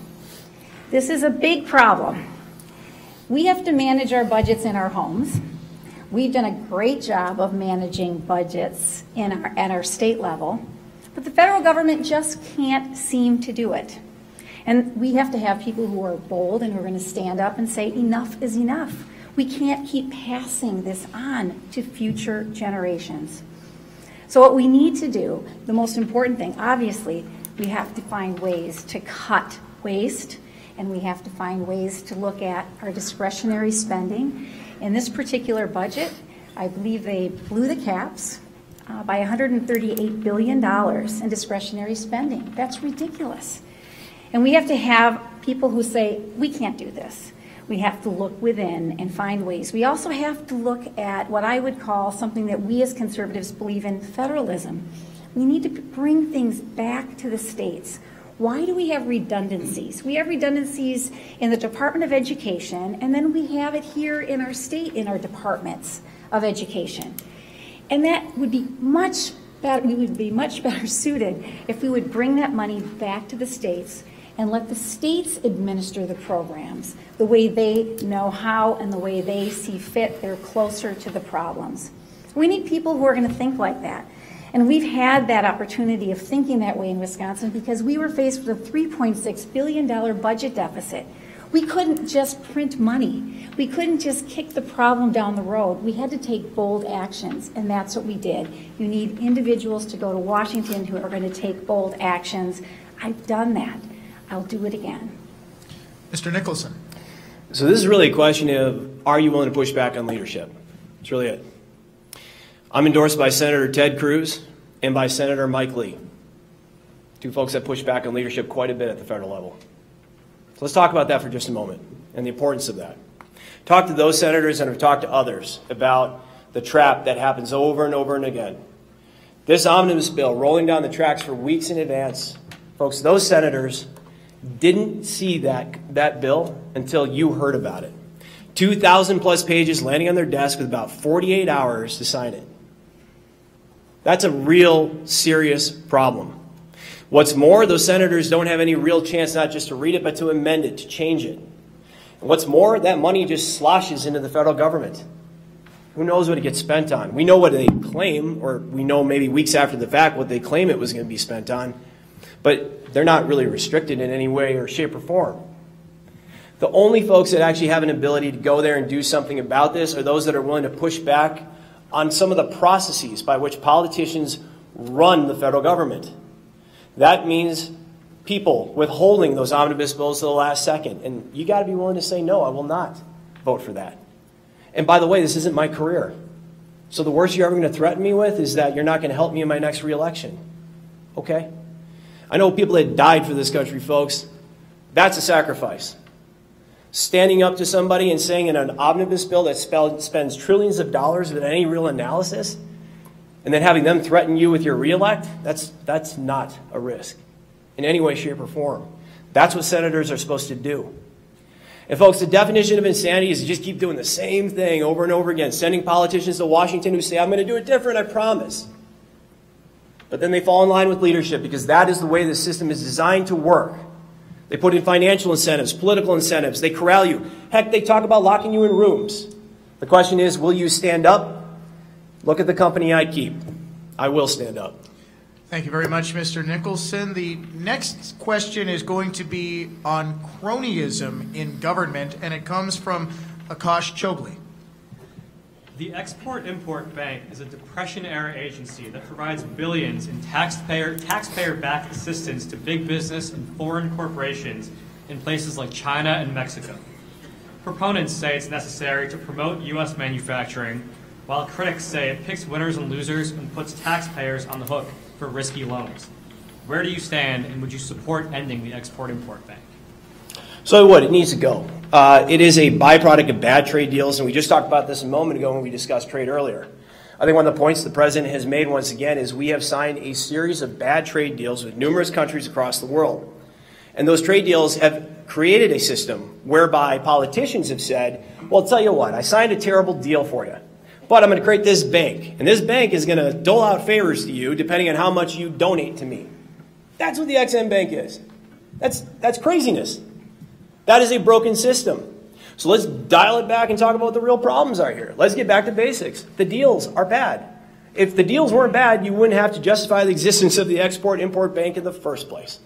This is a big problem. We have to manage our budgets in our homes. We've done a great job of managing budgets at our state level, but the federal government just can't seem to do it. And we have to have people who are bold and who are going to stand up and say enough is enough. We can't keep passing this on to future generations. So what we need to do, the most important thing, obviously, we have to find ways to cut waste, and we have to find ways to look at our discretionary spending. In this particular budget, I believe they blew the caps by $138 billion in discretionary spending. That's ridiculous. And we have to have people who say, we can't do this. We have to look within and find ways. We also have to look at what I would call something that we as conservatives believe in, federalism. We need to bring things back to the states. Why do we have redundancies? We have redundancies in the Department of Education, and then we have it here in our state in our departments of education. And that would be much better, we would be much better suited if we would bring that money back to the states and let the states administer the programs the way they know how and the way they see fit. They're closer to the problems. We need people who are going to think like that. And we've had that opportunity of thinking that way in Wisconsin because we were faced with a $3.6 billion budget deficit. We couldn't just print money. We couldn't just kick the problem down the road. We had to take bold actions, and that's what we did. You need individuals to go to Washington who are going to take bold actions. I've done that. I'll do it again. Mr. Nicholson. So this is really a question of, are you willing to push back on leadership? That's really it. I'm endorsed by Senator Ted Cruz and by Senator Mike Lee, two folks that push back on leadership quite a bit at the federal level. So let's talk about that for just a moment and the importance of that. Talk to those senators and I've talked to others about the trap that happens over and over and again. This omnibus bill rolling down the tracks for weeks in advance, folks, those senators didn't see that bill until you heard about it. 2,000 plus pages landing on their desk with about 48 hours to sign it. That's a real serious problem. What's more, those senators don't have any real chance not just to read it, but to amend it, to change it. And what's more, that money just sloshes into the federal government. Who knows what it gets spent on? We know what they claim, or we know maybe weeks after the fact what they claim it was going to be spent on, but they're not really restricted in any way or shape or form. The only folks that actually have an ability to go there and do something about this are those that are willing to push back on some of the processes by which politicians run the federal government. That means people withholding those omnibus bills to the last second. And you got to be willing to say, no, I will not vote for that. And by the way, this isn't my career. So the worst you're ever going to threaten me with is that you're not going to help me in my next reelection. Okay? I know people that died for this country, folks. That's a sacrifice. Standing up to somebody and saying in an omnibus bill that spends trillions of dollars without any real analysis, and then having them threaten you with your reelect, that's not a risk in any way, shape, or form. That's what senators are supposed to do. And folks, the definition of insanity is to just keep doing the same thing over and over again, sending politicians to Washington who say, I'm going to do it different, I promise. But then they fall in line with leadership because that is the way the system is designed to work. They put in financial incentives, political incentives. They corral you. Heck, they talk about locking you in rooms. The question is, will you stand up? Look at the company I keep. I will stand up. Thank you very much, Mr. Nicholson. The next question is going to be on cronyism in government, and it comes from Akash Chogli. The Export-Import Bank is a Depression-era agency that provides billions in taxpayer-backed assistance to big business and foreign corporations in places like China and Mexico. Proponents say it's necessary to promote U.S. manufacturing, while critics say it picks winners and losers and puts taxpayers on the hook for risky loans. Where do you stand, and would you support ending the Export-Import Bank? So I would. It needs to go. It is a byproduct of bad trade deals, and we just talked about this a moment ago when we discussed trade earlier. I think one of the points the president has made once again is we have signed a series of bad trade deals with numerous countries across the world. And those trade deals have created a system whereby politicians have said, well, I'll tell you what, I signed a terrible deal for you, but I'm going to create this bank. And this bank is going to dole out favors to you depending on how much you donate to me. That's what the XM Bank is. That's craziness. That is a broken system. So let's dial it back and talk about what the real problems are here. Let's get back to basics. The deals are bad. If the deals weren't bad, you wouldn't have to justify the existence of the Export-Import Bank in the first place.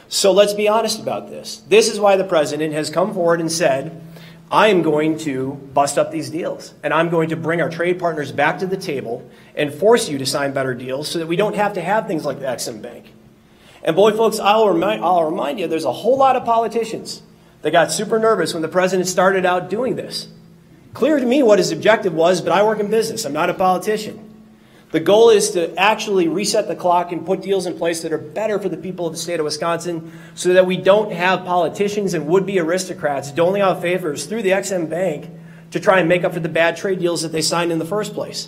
So let's be honest about this. This is why the president has come forward and said, I am going to bust up these deals, and I'm going to bring our trade partners back to the table and force you to sign better deals so that we don't have to have things like the XM Bank. And boy, folks, I'll remind you, there's a whole lot of politicians that got super nervous when the president started out doing this. Clear to me what his objective was, but I work in business. I'm not a politician. The goal is to actually reset the clock and put deals in place that are better for the people of the state of Wisconsin so that we don't have politicians and would-be aristocrats doling out favors through the XM Bank to try and make up for the bad trade deals that they signed in the first place.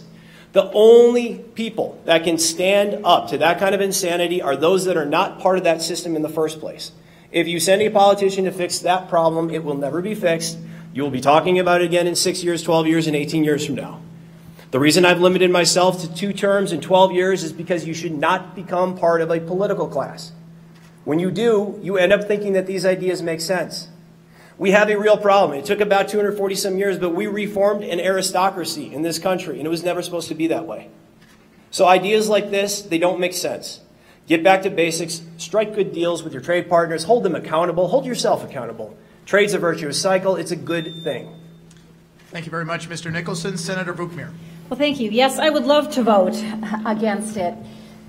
The only people that can stand up to that kind of insanity are those that are not part of that system in the first place. If you send a politician to fix that problem, it will never be fixed. You will be talking about it again in 6 years, 12 years, and 18 years from now. The reason I've limited myself to 2 terms and 12 years is because you should not become part of a political class. When you do, you end up thinking that these ideas make sense. We have a real problem. It took about 240 some years, but we reformed an aristocracy in this country, and it was never supposed to be that way. So ideas like this, they don't make sense. Get back to basics, strike good deals with your trade partners, hold them accountable, hold yourself accountable. Trade's a virtuous cycle. It's a good thing. Thank you very much, Mr. Nicholson. Senator Vukmir. Well, thank you. Yes, I would love to vote against it.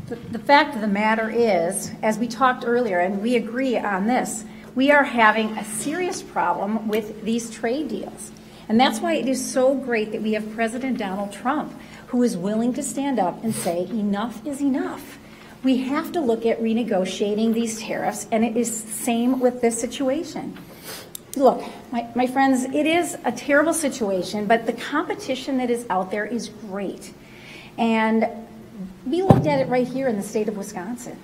The fact of the matter is, as we talked earlier, and we agree on this, we are having a serious problem with these trade deals. And that's why it is so great that we have President Donald Trump, who is willing to stand up and say, enough is enough. We have to look at renegotiating these tariffs, and it is the same with this situation. Look, my friends, it is a terrible situation, but the competition that is out there is great. And we looked at it right here in the state of Wisconsin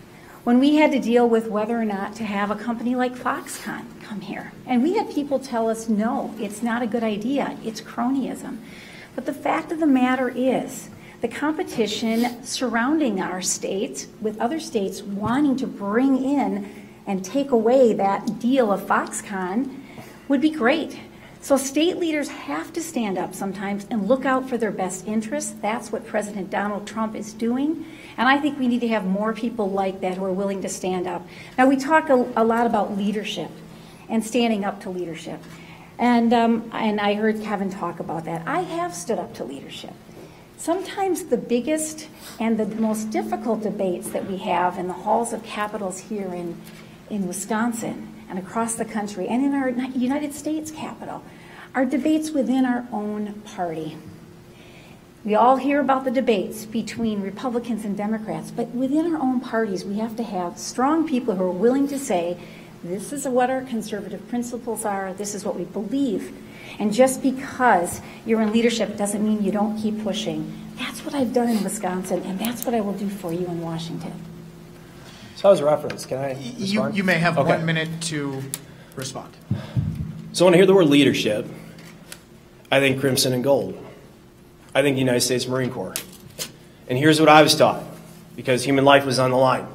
when we had to deal with whether or not to have a company like Foxconn come here. And we had people tell us, no, it's not a good idea. It's cronyism. But the fact of the matter is, the competition surrounding our state, with other states wanting to bring in and take away that deal of Foxconn, would be great. So state leaders have to stand up sometimes and look out for their best interests. That's what President Donald Trump is doing. And I think we need to have more people like that who are willing to stand up. Now, we talk a lot about leadership and standing up to leadership. And I heard Kevin talk about that. I have stood up to leadership. Sometimes the biggest and the most difficult debates that we have in the halls of capitals here in Wisconsin and across the country and in our United States Capitol are debates within our own party. We all hear about the debates between Republicans and Democrats, but within our own parties, we have to have strong people who are willing to say, this is what our conservative principles are, this is what we believe. And just because you're in leadership doesn't mean you don't keep pushing. That's what I've done in Wisconsin, and that's what I will do for you in Washington. So as a reference, can I respond? You may have 1 minute to respond. So when I hear the word leadership, I think crimson and gold. I think the United States Marine Corps. And here's what I was taught, because human life was on the line.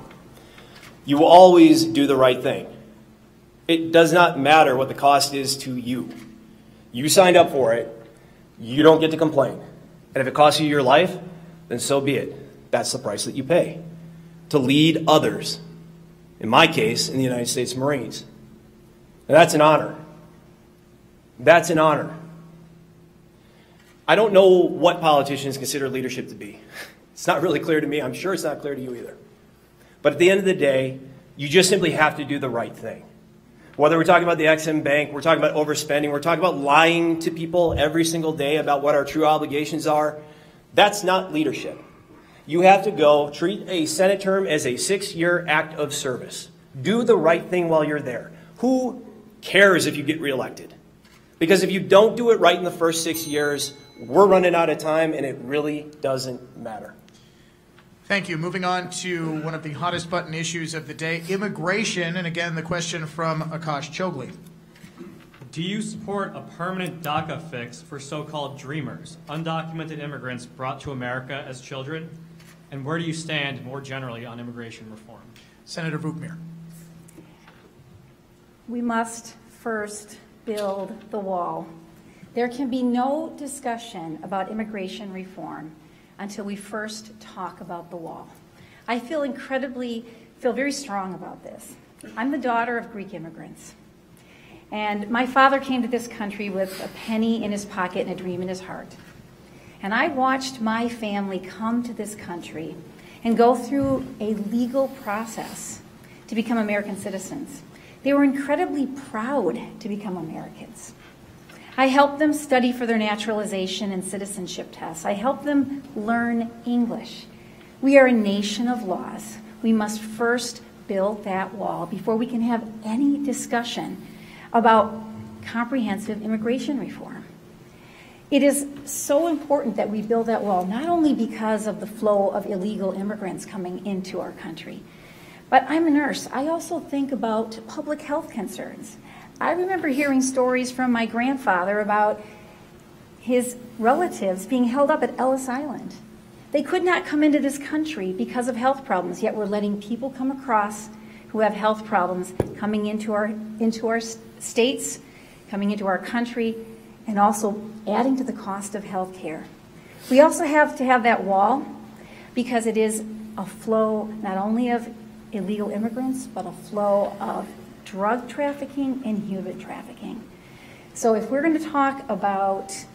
You will always do the right thing. It does not matter what the cost is to you. You signed up for it. You don't get to complain. And if it costs you your life, then so be it. That's the price that you pay to lead others, in my case, in the United States Marines. And that's an honor. That's an honor. I don't know what politicians consider leadership to be. It's not really clear to me. I'm sure it's not clear to you either. But at the end of the day, you just simply have to do the right thing. Whether we're talking about the XM Bank, we're talking about overspending, we're talking about lying to people every single day about what our true obligations are, that's not leadership. You have to go treat a Senate term as a 6-year act of service. Do the right thing while you're there. Who cares if you get reelected? Because if you don't do it right in the first 6 years, we're running out of time, and it really doesn't matter. Thank you. Moving on to one of the hottest button issues of the day, immigration. And again, the question from Akash Chogley. Do you support a permanent DACA fix for so-called dreamers, undocumented immigrants brought to America as children? And where do you stand more generally on immigration reform? Senator Vukmir. We must first build the wall. There can be no discussion about immigration reform until we first talk about the wall. I feel very strong about this. I'm the daughter of Greek immigrants. And my father came to this country with a penny in his pocket and a dream in his heart. And I watched my family come to this country and go through a legal process to become American citizens. They were incredibly proud to become Americans. I helped them study for their naturalization and citizenship tests. I helped them learn English. We are a nation of laws. We must first build that wall before we can have any discussion about comprehensive immigration reform. It is so important that we build that wall, not only because of the flow of illegal immigrants coming into our country, but I'm a nurse. I also think about public health concerns. I remember hearing stories from my grandfather about his relatives being held up at Ellis Island. They could not come into this country because of health problems, yet we're letting people come across who have health problems coming into our states, coming into our country, and also adding to the cost of health care. We also have to have that wall because it is a flow not only of illegal immigrants, but a flow of drug trafficking and human trafficking. So if we're going to talk about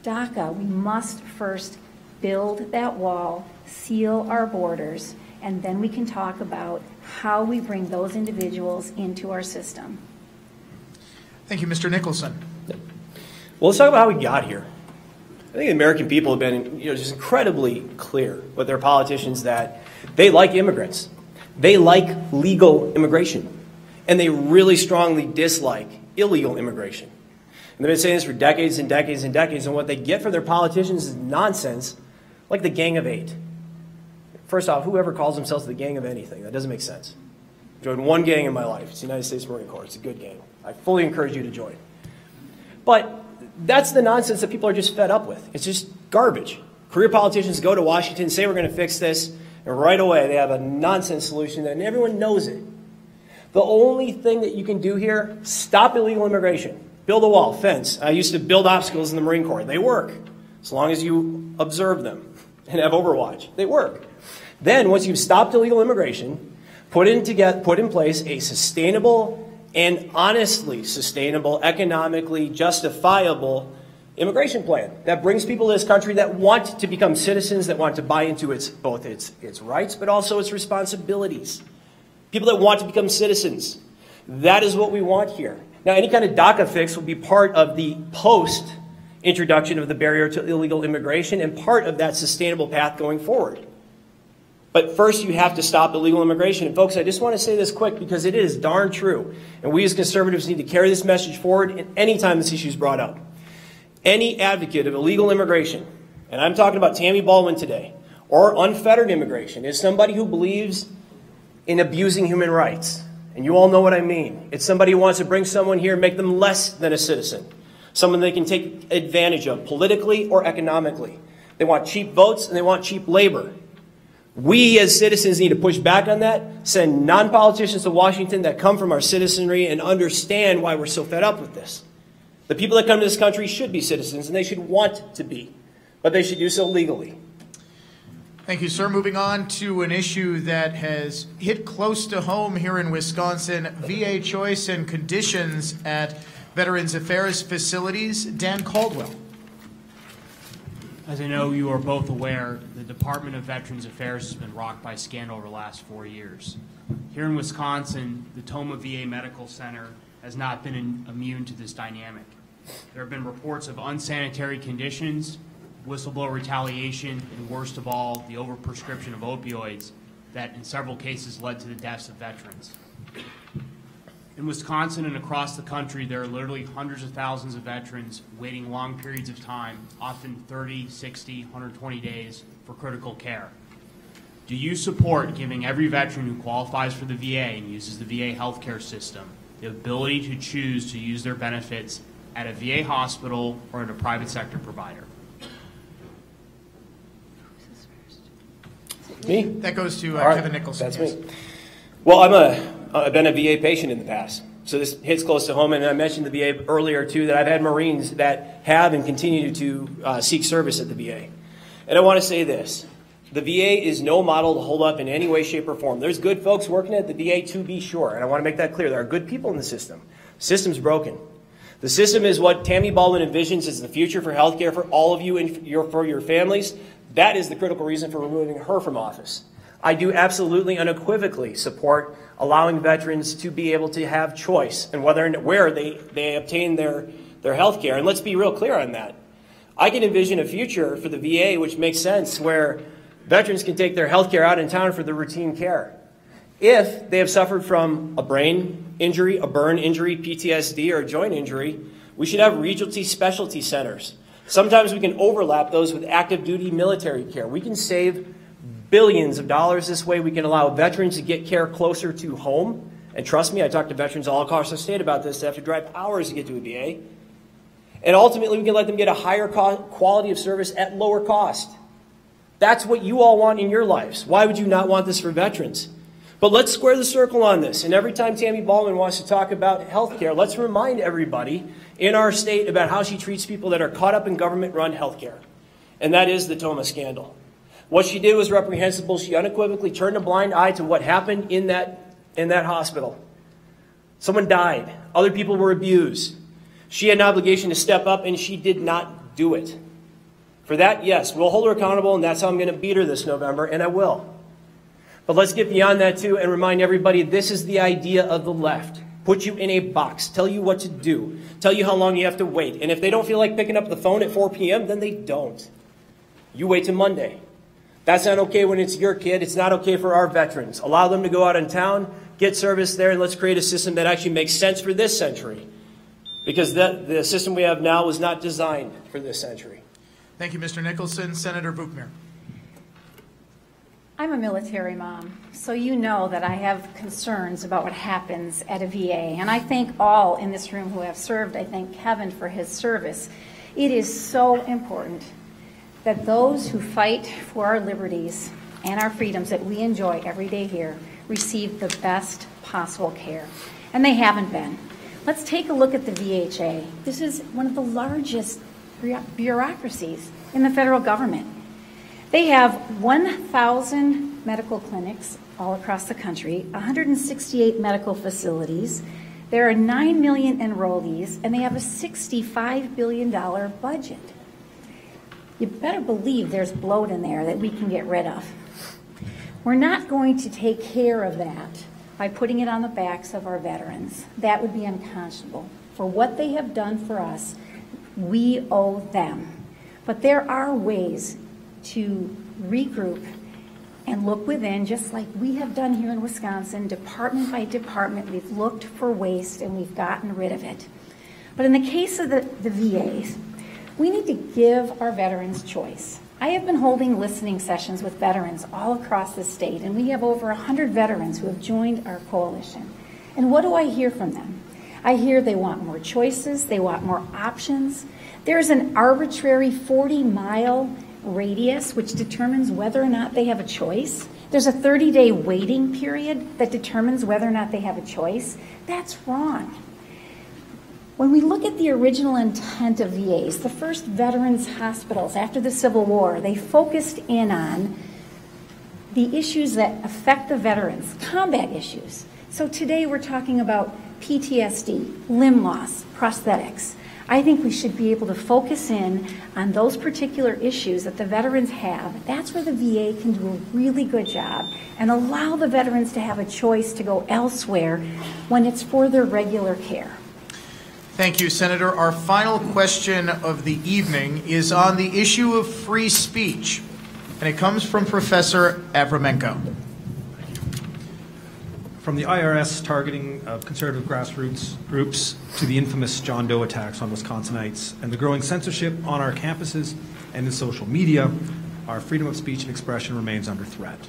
DACA, we must first build that wall, seal our borders, and then we can talk about how we bring those individuals into our system. Thank you, Mr. Nicholson. Well, let's talk about how we got here. I think the American people have been just incredibly clear with their politicians that they like immigrants. They like legal immigration. And they really strongly dislike illegal immigration. And they've been saying this for decades and decades and decades, and what they get from their politicians is nonsense, like the Gang of Eight. First off, whoever calls themselves the Gang of anything, that doesn't make sense. I joined one gang in my life. It's the United States Marine Corps. It's a good gang. I fully encourage you to join. But that's the nonsense that people are just fed up with. It's just garbage. Career politicians go to Washington, say we're going to fix this, and right away they have a nonsense solution, and everyone knows it. The only thing that you can do here, stop illegal immigration. Build a wall, fence. I used to build obstacles in the Marine Corps. They work, as long as you observe them and have overwatch. They work. Then, once you've stopped illegal immigration, put in place a sustainable and honestly sustainable, economically justifiable immigration plan that brings people to this country that want to become citizens, that want to buy into both its rights, but also its responsibilities. People that want to become citizens. That is what we want here. Now, any kind of DACA fix will be part of the post-introduction of the barrier to illegal immigration and part of that sustainable path going forward. But first, you have to stop illegal immigration. And folks, I just want to say this quick because it is darn true. And we as conservatives need to carry this message forward any time this issue is brought up. Any advocate of illegal immigration, and I'm talking about Tammy Baldwin today, or unfettered immigration, is somebody who believes in abusing human rights. And you all know what I mean. It's somebody who wants to bring someone here and make them less than a citizen. Someone they can take advantage of politically or economically. They want cheap votes and they want cheap labor. We as citizens need to push back on that, send non-politicians to Washington that come from our citizenry and understand why we're so fed up with this. The people that come to this country should be citizens and they should want to be, but they should do so legally. Thank you, sir. Moving on to an issue that has hit close to home here in Wisconsin, VA choice and conditions at Veterans Affairs facilities. Dan Caldwell. As I know you are both aware, the Department of Veterans Affairs has been rocked by scandal over the last 4 years. Here in Wisconsin, the Toma VA Medical Center has not been immune to this dynamic. There have been reports of unsanitary conditions, whistleblower retaliation, and worst of all, the overprescription of opioids that in several cases led to the deaths of veterans. In Wisconsin and across the country, there are literally hundreds of thousands of veterans waiting long periods of time, often 30, 60, 120 days for critical care. Do you support giving every veteran who qualifies for the VA and uses the VA healthcare system the ability to choose to use their benefits at a VA hospital or at a private sector provider? Me? That goes to All right, Kevin Nicholson. That's yes. me. Well, I've been a VA patient in the past, so this hits close to home. And I mentioned the VA earlier too, that I've had Marines that have and continue to seek service at the VA. And I want to say this: the VA is no model to hold up in any way, shape, or form. There's good folks working at the VA, to be sure, and I want to make that clear. There are good people in the system. The system's broken. The system is what Tammy Baldwin envisions as the future for healthcare for all of you and for your families. That is the critical reason for removing her from office. I do absolutely unequivocally support allowing veterans to be able to have choice and whether and where they obtain their health care. And let's be real clear on that. I can envision a future for the VA which makes sense, where veterans can take their health care out in town for their routine care. If they have suffered from a brain injury, a burn injury, PTSD, or a joint injury, we should have regional specialty centers. Sometimes we can overlap those with active duty military care. We can save billions of dollars this way. We can allow veterans to get care closer to home. And trust me, I talk to veterans all across the state about this. They have to drive hours to get to a VA. And ultimately, we can let them get a higher quality of service at lower cost. That's what you all want in your lives. Why would you not want this for veterans? But let's square the circle on this. And every time Tammy Baldwin wants to talk about health care, let's remind everybody in our state about how she treats people that are caught up in government-run health care. And that is the Toma scandal. What she did was reprehensible. She unequivocally turned a blind eye to what happened in that hospital. Someone died. Other people were abused. She had an obligation to step up, and she did not do it. For that, yes, we'll hold her accountable, and that's how I'm going to beat her this November, and I will. But let's get beyond that, too, and remind everybody this is the idea of the left. Put you in a box, tell you what to do, tell you how long you have to wait. And if they don't feel like picking up the phone at 4 p.m., then they don't. You wait till Monday. That's not okay when it's your kid. It's not okay for our veterans. Allow them to go out in town, get service there, and let's create a system that actually makes sense for this century. Because the system we have now was not designed for this century. Thank you, Mr. Nicholson. Senator Bookmere. I'm a military mom, so you know that I have concerns about what happens at a VA. And I thank all in this room who have served. I thank Kevin for his service. It is so important that those who fight for our liberties and our freedoms that we enjoy every day here receive the best possible care. And they haven't been. Let's take a look at the VHA. This is one of the largest bureaucracies in the federal government. They have 1,000 medical clinics all across the country, 168 medical facilities. There are 9 million enrollees, and they have a $65 billion budget. You better believe there's bloat in there that we can get rid of. We're not going to take care of that by putting it on the backs of our veterans. That would be unconscionable. For what they have done for us, we owe them. But there are ways to regroup and look within, just like we have done here in Wisconsin, department by department. We've looked for waste and we've gotten rid of it. But in the case of the VAs, we need to give our veterans choice. I have been holding listening sessions with veterans all across the state, and we have over 100 veterans who have joined our coalition. And what do I hear from them? I hear they want more choices, they want more options. There's an arbitrary 40-mile radius which determines whether or not they have a choice. There's a 30-day waiting period that determines whether or not they have a choice. That's wrong. When we look at the original intent of VAs, the first veterans hospitals after the Civil War, they focused in on the issues that affect the veterans, combat issues. So today we're talking about PTSD, limb loss, prosthetics. I think we should be able to focus in on those particular issues that the veterans have. That's where the VA can do a really good job and allow the veterans to have a choice to go elsewhere when it's for their regular care. Thank you, Senator. Our final question of the evening is on the issue of free speech, and it comes from Professor Avramenko. From the IRS targeting of conservative grassroots groups to the infamous John Doe attacks on Wisconsinites and the growing censorship on our campuses and in social media, our freedom of speech and expression remains under threat.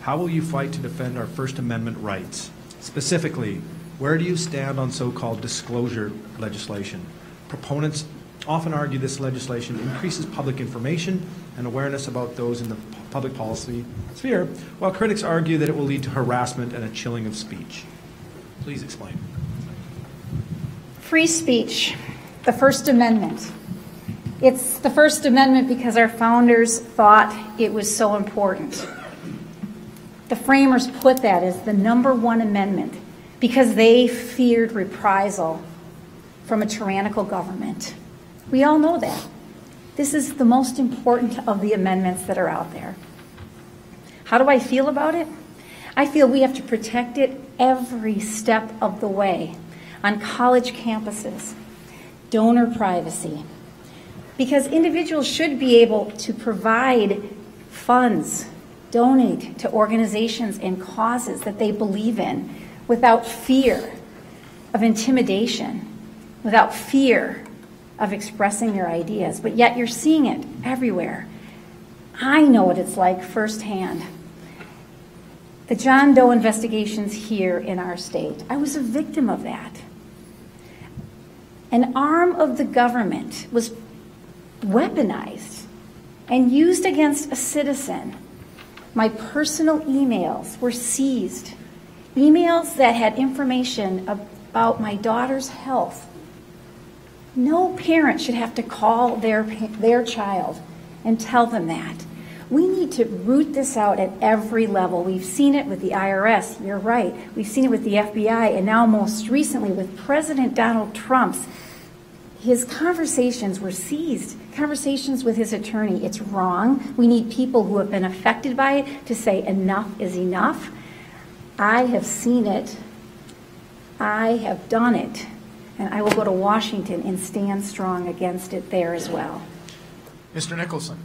How will you fight to defend our First Amendment rights? Specifically, Where do you stand on so-called disclosure legislation? Proponents often argue this legislation increases public information and awareness about those in the public policy sphere, while critics argue that it will lead to harassment and a chilling of speech. Please explain. Free speech, the First Amendment. It's the First Amendment because our founders thought it was so important. The framers put that as the #1 amendment because they feared reprisal from a tyrannical government. We all know that. This is the most important of the amendments that are out there. How do I feel about it? I feel we have to protect it every step of the way on college campuses, donor privacy, because individuals should be able to provide funds, donate to organizations and causes that they believe in without fear of intimidation, without fear of expressing their ideas. But yet you're seeing it everywhere. I know what it's like firsthand. The John Doe investigations here in our state, I was a victim of that. An arm of the government was weaponized and used against a citizen. My personal emails were seized, emails that had information about my daughter's health. No parent should have to call their child and tell them that. We need to root this out at every level. We've seen it with the IRS, you're right. We've seen it with the FBI, and now most recently with President Donald Trump's. His conversations were seized, conversations with his attorney. It's wrong. We need people who have been affected by it to say enough is enough. I have seen it. I have done it. And I will go to Washington and stand strong against it there as well. Mr. Nicholson.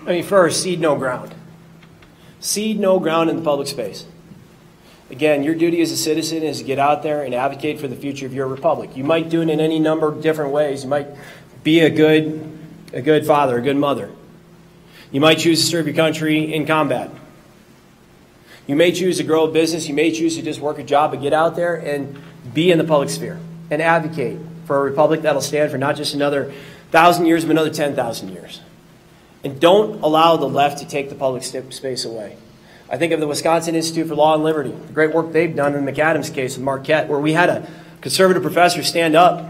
I mean, first, cede no ground. Cede no ground in the public space. Again, your duty as a citizen is to get out there and advocate for the future of your republic. You might do it in any number of different ways. You might be a good father, a good mother. You might choose to serve your country in combat. You may choose to grow a business. You may choose to just work a job, but get out there and be in the public sphere and advocate for a republic that'll stand for not just another 1,000 years, but another 10,000 years. And don't allow the left to take the public space away. I think of the Wisconsin Institute for Law and Liberty, the great work they've done in the McAdams case with Marquette, where we had a conservative professor stand up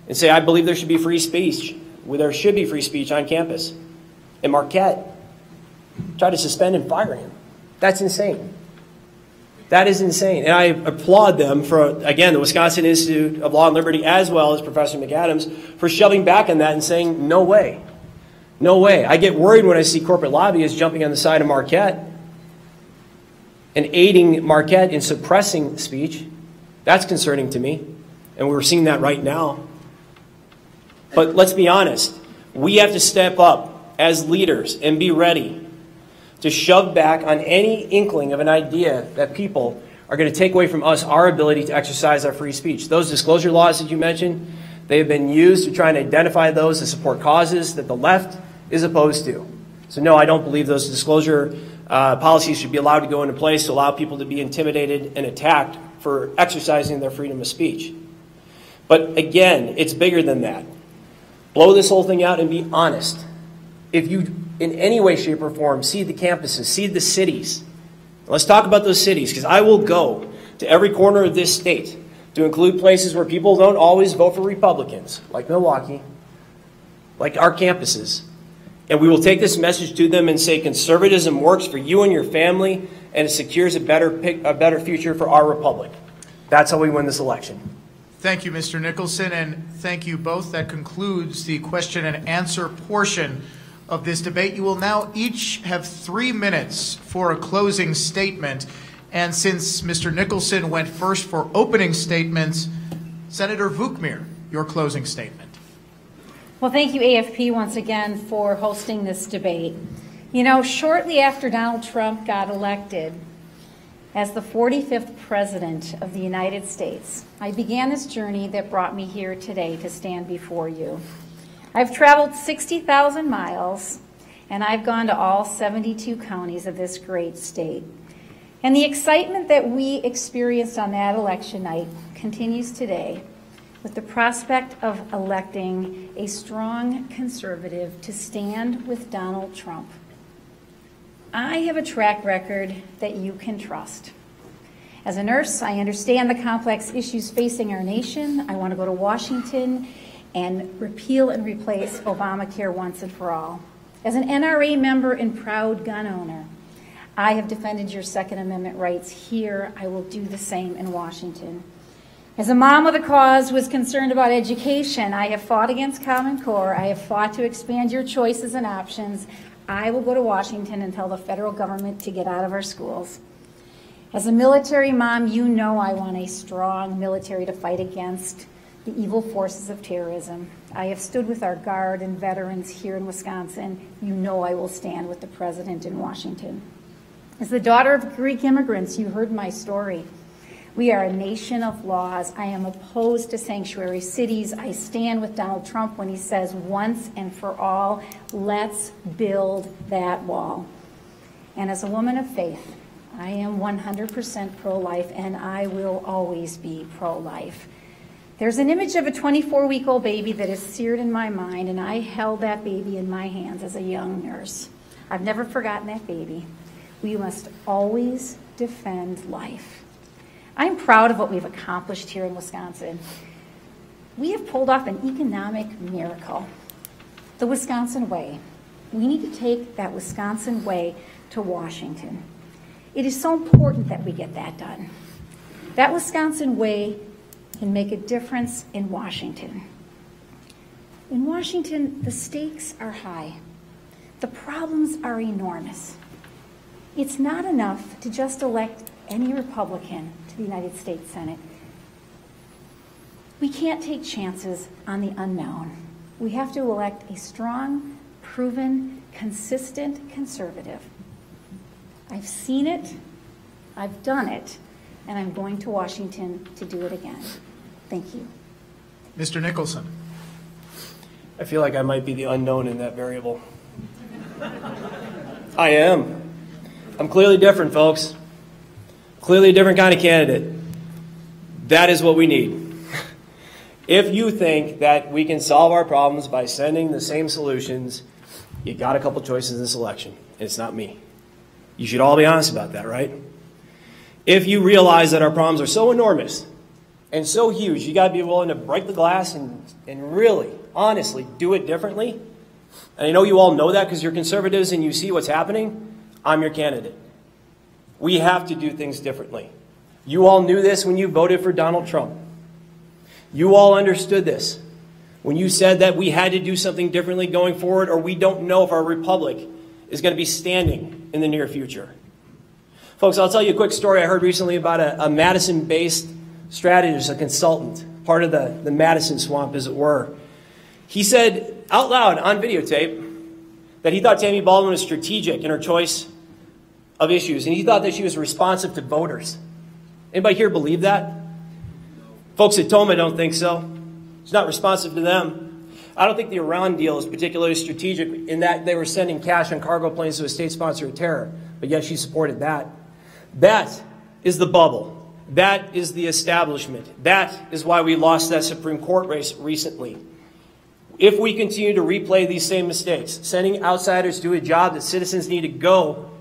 and say, I believe there should be free speech. Well, there should be free speech on campus. And Marquette tried to suspend and fire him. That's insane. That is insane. And I applaud them for, again, the Wisconsin Institute of Law and Liberty, as well as Professor McAdams, for shoving back on that and saying, no way. No way. I get worried when I see corporate lobbyists jumping on the side of Marquette and aiding Marquette in suppressing speech. That's concerning to me. And we're seeing that right now. But let's be honest. We have to step up as leaders and be ready to shove back on any inkling of an idea that people are going to take away from us our ability to exercise our free speech. Those disclosure laws that you mentioned, they have been used to try and identify those to support causes that the left is opposed to. So no, I don't believe those disclosure policies should be allowed to go into place to allow people to be intimidated and attacked for exercising their freedom of speech. But again, it's bigger than that. Blow this whole thing out and be honest. If you, in any way, shape, or form, seed the campuses, seed the cities. Let's talk about those cities, because I will go to every corner of this state to include places where people don't always vote for Republicans, like Pewaukee, like our campuses. And we will take this message to them and say conservatism works for you and your family, and it secures a better future for our republic. That's how we win this election. Thank you, Mr. Nicholson, and thank you both. That concludes the question and answer portion of this debate. You will now each have 3 minutes for a closing statement. And since Mr. Nicholson went first for opening statements, Senator Vukmir, your closing statement. Well, thank you, AFP, once again for hosting this debate. You know, shortly after Donald Trump got elected as the 45th President of the United States, I began this journey that brought me here today to stand before you. I've traveled 60,000 miles, and I've gone to all 72 counties of this great state. And the excitement that we experienced on that election night continues today with the prospect of electing a strong conservative to stand with Donald Trump. I have a track record that you can trust. As a nurse, I understand the complex issues facing our nation. I want to go to Washington and repeal and replace Obamacare once and for all. As an NRA member and proud gun owner, I have defended your Second Amendment rights here. I will do the same in Washington. As a mom with a cause who is concerned about education, I have fought against Common Core. I have fought to expand your choices and options. I will go to Washington and tell the federal government to get out of our schools. As a military mom, you know I want a strong military to fight against the evil forces of terrorism. I have stood with our Guard and veterans here in Wisconsin. You know I will stand with the President in Washington. As the daughter of Greek immigrants, you heard my story. We are a nation of laws. I am opposed to sanctuary cities. I stand with Donald Trump when he says once and for all, let's build that wall. And as a woman of faith, I am 100% pro-life, and I will always be pro-life. There's an image of a 24-week-old baby that is seared in my mind, and I held that baby in my hands as a young nurse. I've never forgotten that baby. We must always defend life. I'm proud of what we've accomplished here in Wisconsin. We have pulled off an economic miracle, the Wisconsin way. We need to take that Wisconsin way to Washington. It is so important that we get that done. That Wisconsin way can make a difference in Washington. In Washington, the stakes are high. The problems are enormous. It's not enough to just elect any Republican to the United States Senate. We can't take chances on the unknown. We have to elect a strong, proven, consistent conservative. I've seen it, I've done it, and I'm going to Washington to do it again. Thank you. Mr. Nicholson. I feel like I might be the unknown in that variable. I am. I'm clearly different, folks. Clearly a different kind of candidate. That is what we need. If you think that we can solve our problems by sending the same solutions, you got a couple choices in this election. It's not me. You should all be honest about that, right? If you realize that our problems are so enormous and so huge, you got to be willing to break the glass and really, honestly, do it differently. And I know you all know that because you're conservatives and you see what's happening. I'm your candidate. We have to do things differently. You all knew this when you voted for Donald Trump. You all understood this when you said that we had to do something differently going forward, or we don't know if our republic is going to be standing in the near future. Folks, I'll tell you a quick story I heard recently about a Madison-based strategist, a consultant, part of the Madison swamp, as it were. He said out loud on videotape that he thought Tammy Baldwin was strategic in her choice of issues, and he thought that she was responsive to voters. Anybody here believe that? Folks at Toma don't think so. She's not responsive to them. I don't think the Iran deal is particularly strategic in that they were sending cash on cargo planes to a state sponsor of terror, but yet she supported that. That is the bubble. That is the establishment. That is why we lost that Supreme Court race recently. If we continue to replay these same mistakes, sending outsiders to do a job that citizens need to go,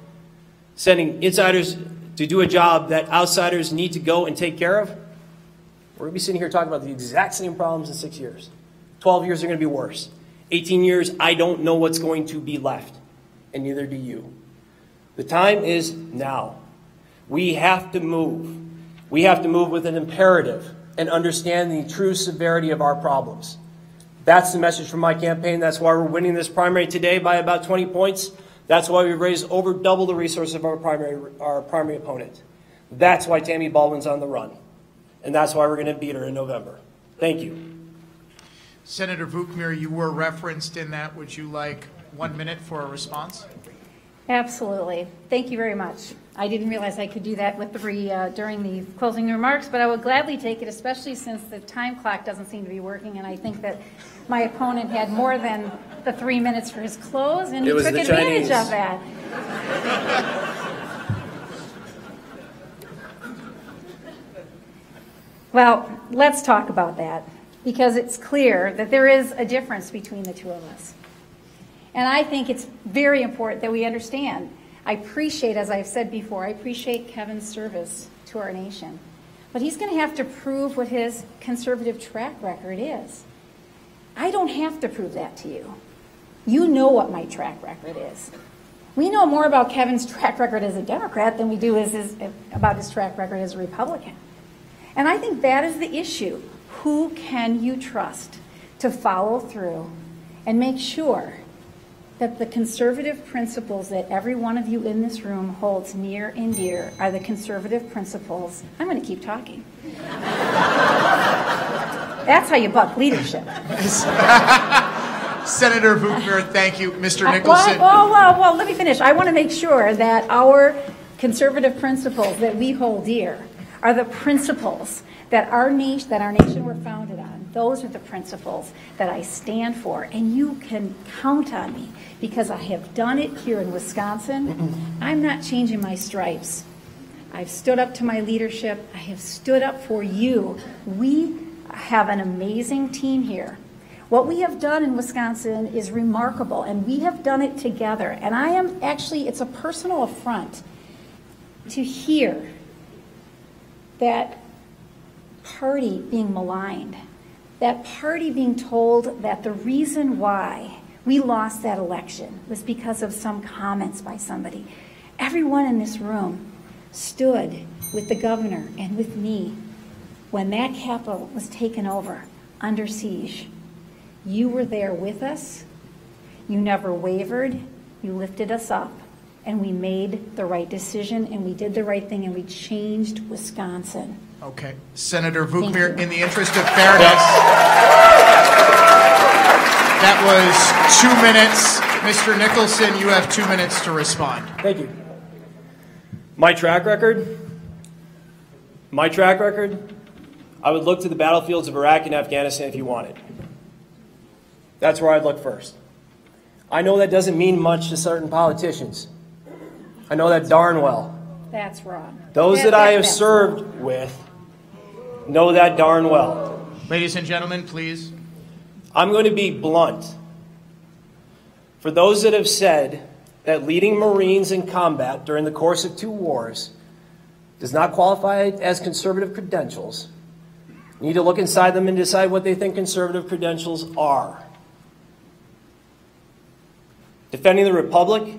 sending insiders to do a job that outsiders need to go and take care of, we're going to be sitting here talking about the exact same problems in 6 years. 12 years are going to be worse. 18 years, I don't know what's going to be left, and neither do you. The time is now. We have to move. We have to move with an imperative and understand the true severity of our problems. That's the message from my campaign. That's why we're winning this primary today by about 20 points. That's why we've raised over double the resources of our primary opponent. That's why Tammy Baldwin's on the run. And that's why we're going to beat her in November. Thank you. Senator Vukmir, you were referenced in that. Would you like 1 minute for a response? Absolutely. Thank you very much. I didn't realize I could do that with during the closing remarks, but I would gladly take it, especially since the time clock doesn't seem to be working, and I think that my opponent had more than the 3 minutes for his close, and he took advantage of that. Well, let's talk about that, because it's clear that there is a difference between the two of us. And I think it's very important that we understand. I appreciate, as I've said before, I appreciate Kevin's service to our nation. But he's going to have to prove what his conservative track record is. I don't have to prove that to you. You know what my track record is. We know more about Kevin's track record as a Democrat than we do about his track record as a Republican. And I think that is the issue. Who can you trust to follow through and make sure that the conservative principles that every one of you in this room holds near and dear are the conservative principles? I'm going to keep talking. That's how you buck leadership. Senator Buchner, thank you. Mr. Nicholson. Well, let me finish. I want to make sure that our conservative principles that we hold dear are the principles that our nation were founded on. Those are the principles that I stand for, and you can count on me because I have done it here in Wisconsin. I'm not changing my stripes. I've stood up to my leadership. I have stood up for you. We have an amazing team here. What we have done in Wisconsin is remarkable, and we have done it together. And I am actually, it's a personal affront to hear that party being maligned, that party being told that the reason why we lost that election was because of some comments by somebody. Everyone in this room stood with the governor and with me when that Capitol was taken over under siege. You were there with us. You never wavered. You lifted us up. And we made the right decision, and we did the right thing, and we changed Wisconsin. Okay. Senator Buchner, in the interest of fairness, that was 2 minutes. Mr. Nicholson, you have 2 minutes to respond. Thank you. My track record, I would look to the battlefields of Iraq and Afghanistan if you wanted. That's where I'd look first. I know that doesn't mean much to certain politicians. I know that darn well. That's wrong. Those that I have served with know that darn well. Ladies and gentlemen, please. I'm going to be blunt. For those that have said that leading Marines in combat during the course of 2 wars does not qualify as conservative credentials, you need to look inside them and decide what they think conservative credentials are. Defending the Republic,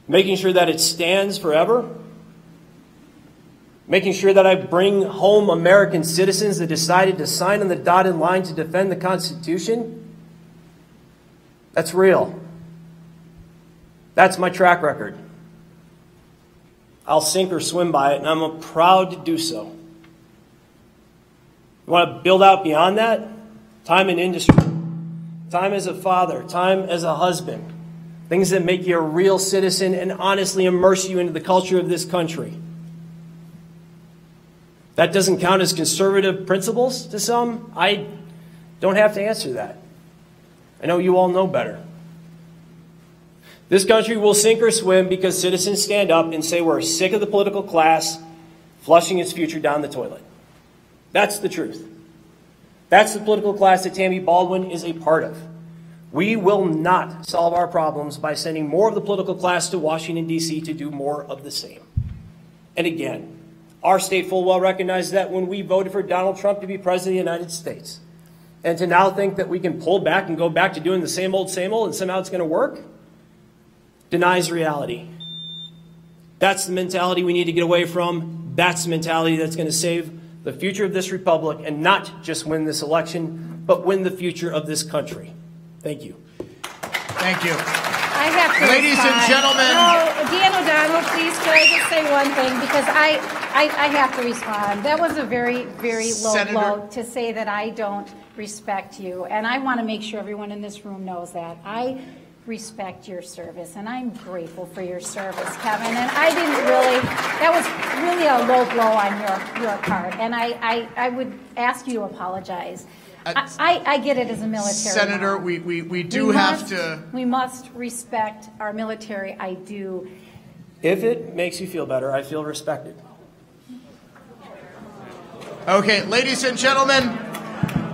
making sure that it stands forever, making sure that I bring home American citizens that decided to sign on the dotted line to defend the Constitution, that's real. That's my track record. I'll sink or swim by it, and I'm proud to do so. You want to build out beyond that? Time in industry, time as a father, time as a husband, things that make you a real citizen and honestly immerse you into the culture of this country. That doesn't count as conservative principles to some. I don't have to answer that. I know you all know better. This country will sink or swim because citizens stand up and say we're sick of the political class flushing its future down the toilet. That's the truth. That's the political class that Tammy Baldwin is a part of. We will not solve our problems by sending more of the political class to Washington, D.C. to do more of the same. And again, our state full well recognizes that when we voted for Donald Trump to be president of the United States. And to now think that we can pull back and go back to doing the same old, and somehow it's going to work, denies reality. That's the mentality we need to get away from. That's the mentality that's going to save the future of this republic and not just win this election, but win the future of this country. Thank you. Thank you. I have to Ladies respond. and gentlemen. No, Dan O'Donnell, please, could I just say one thing? Because I have to respond. That was a very, very low blow to say that I don't respect you. And I want to make sure everyone in this room knows that. I respect your service, and I'm grateful for your service, Kevin. And I didn't really, that was really a low blow on your part. And I would ask you to apologize. I get it as a military. Senator, we do have to. We must respect our military. I do. If it makes you feel better, I feel respected. Okay, ladies and gentlemen,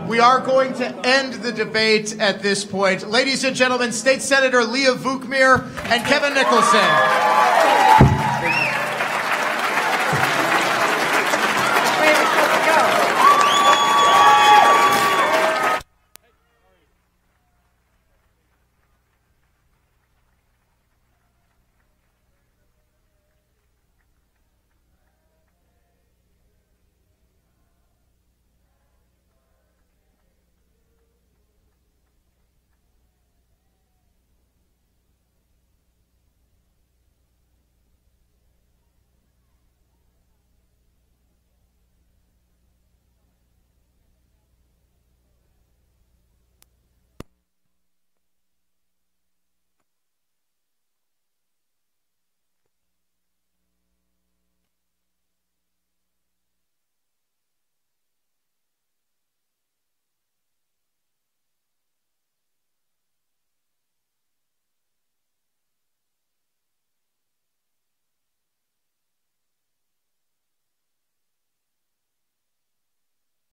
we are going to end the debate at this point. Ladies and gentlemen, State Senator Leah Vukmir and Kevin Nicholson.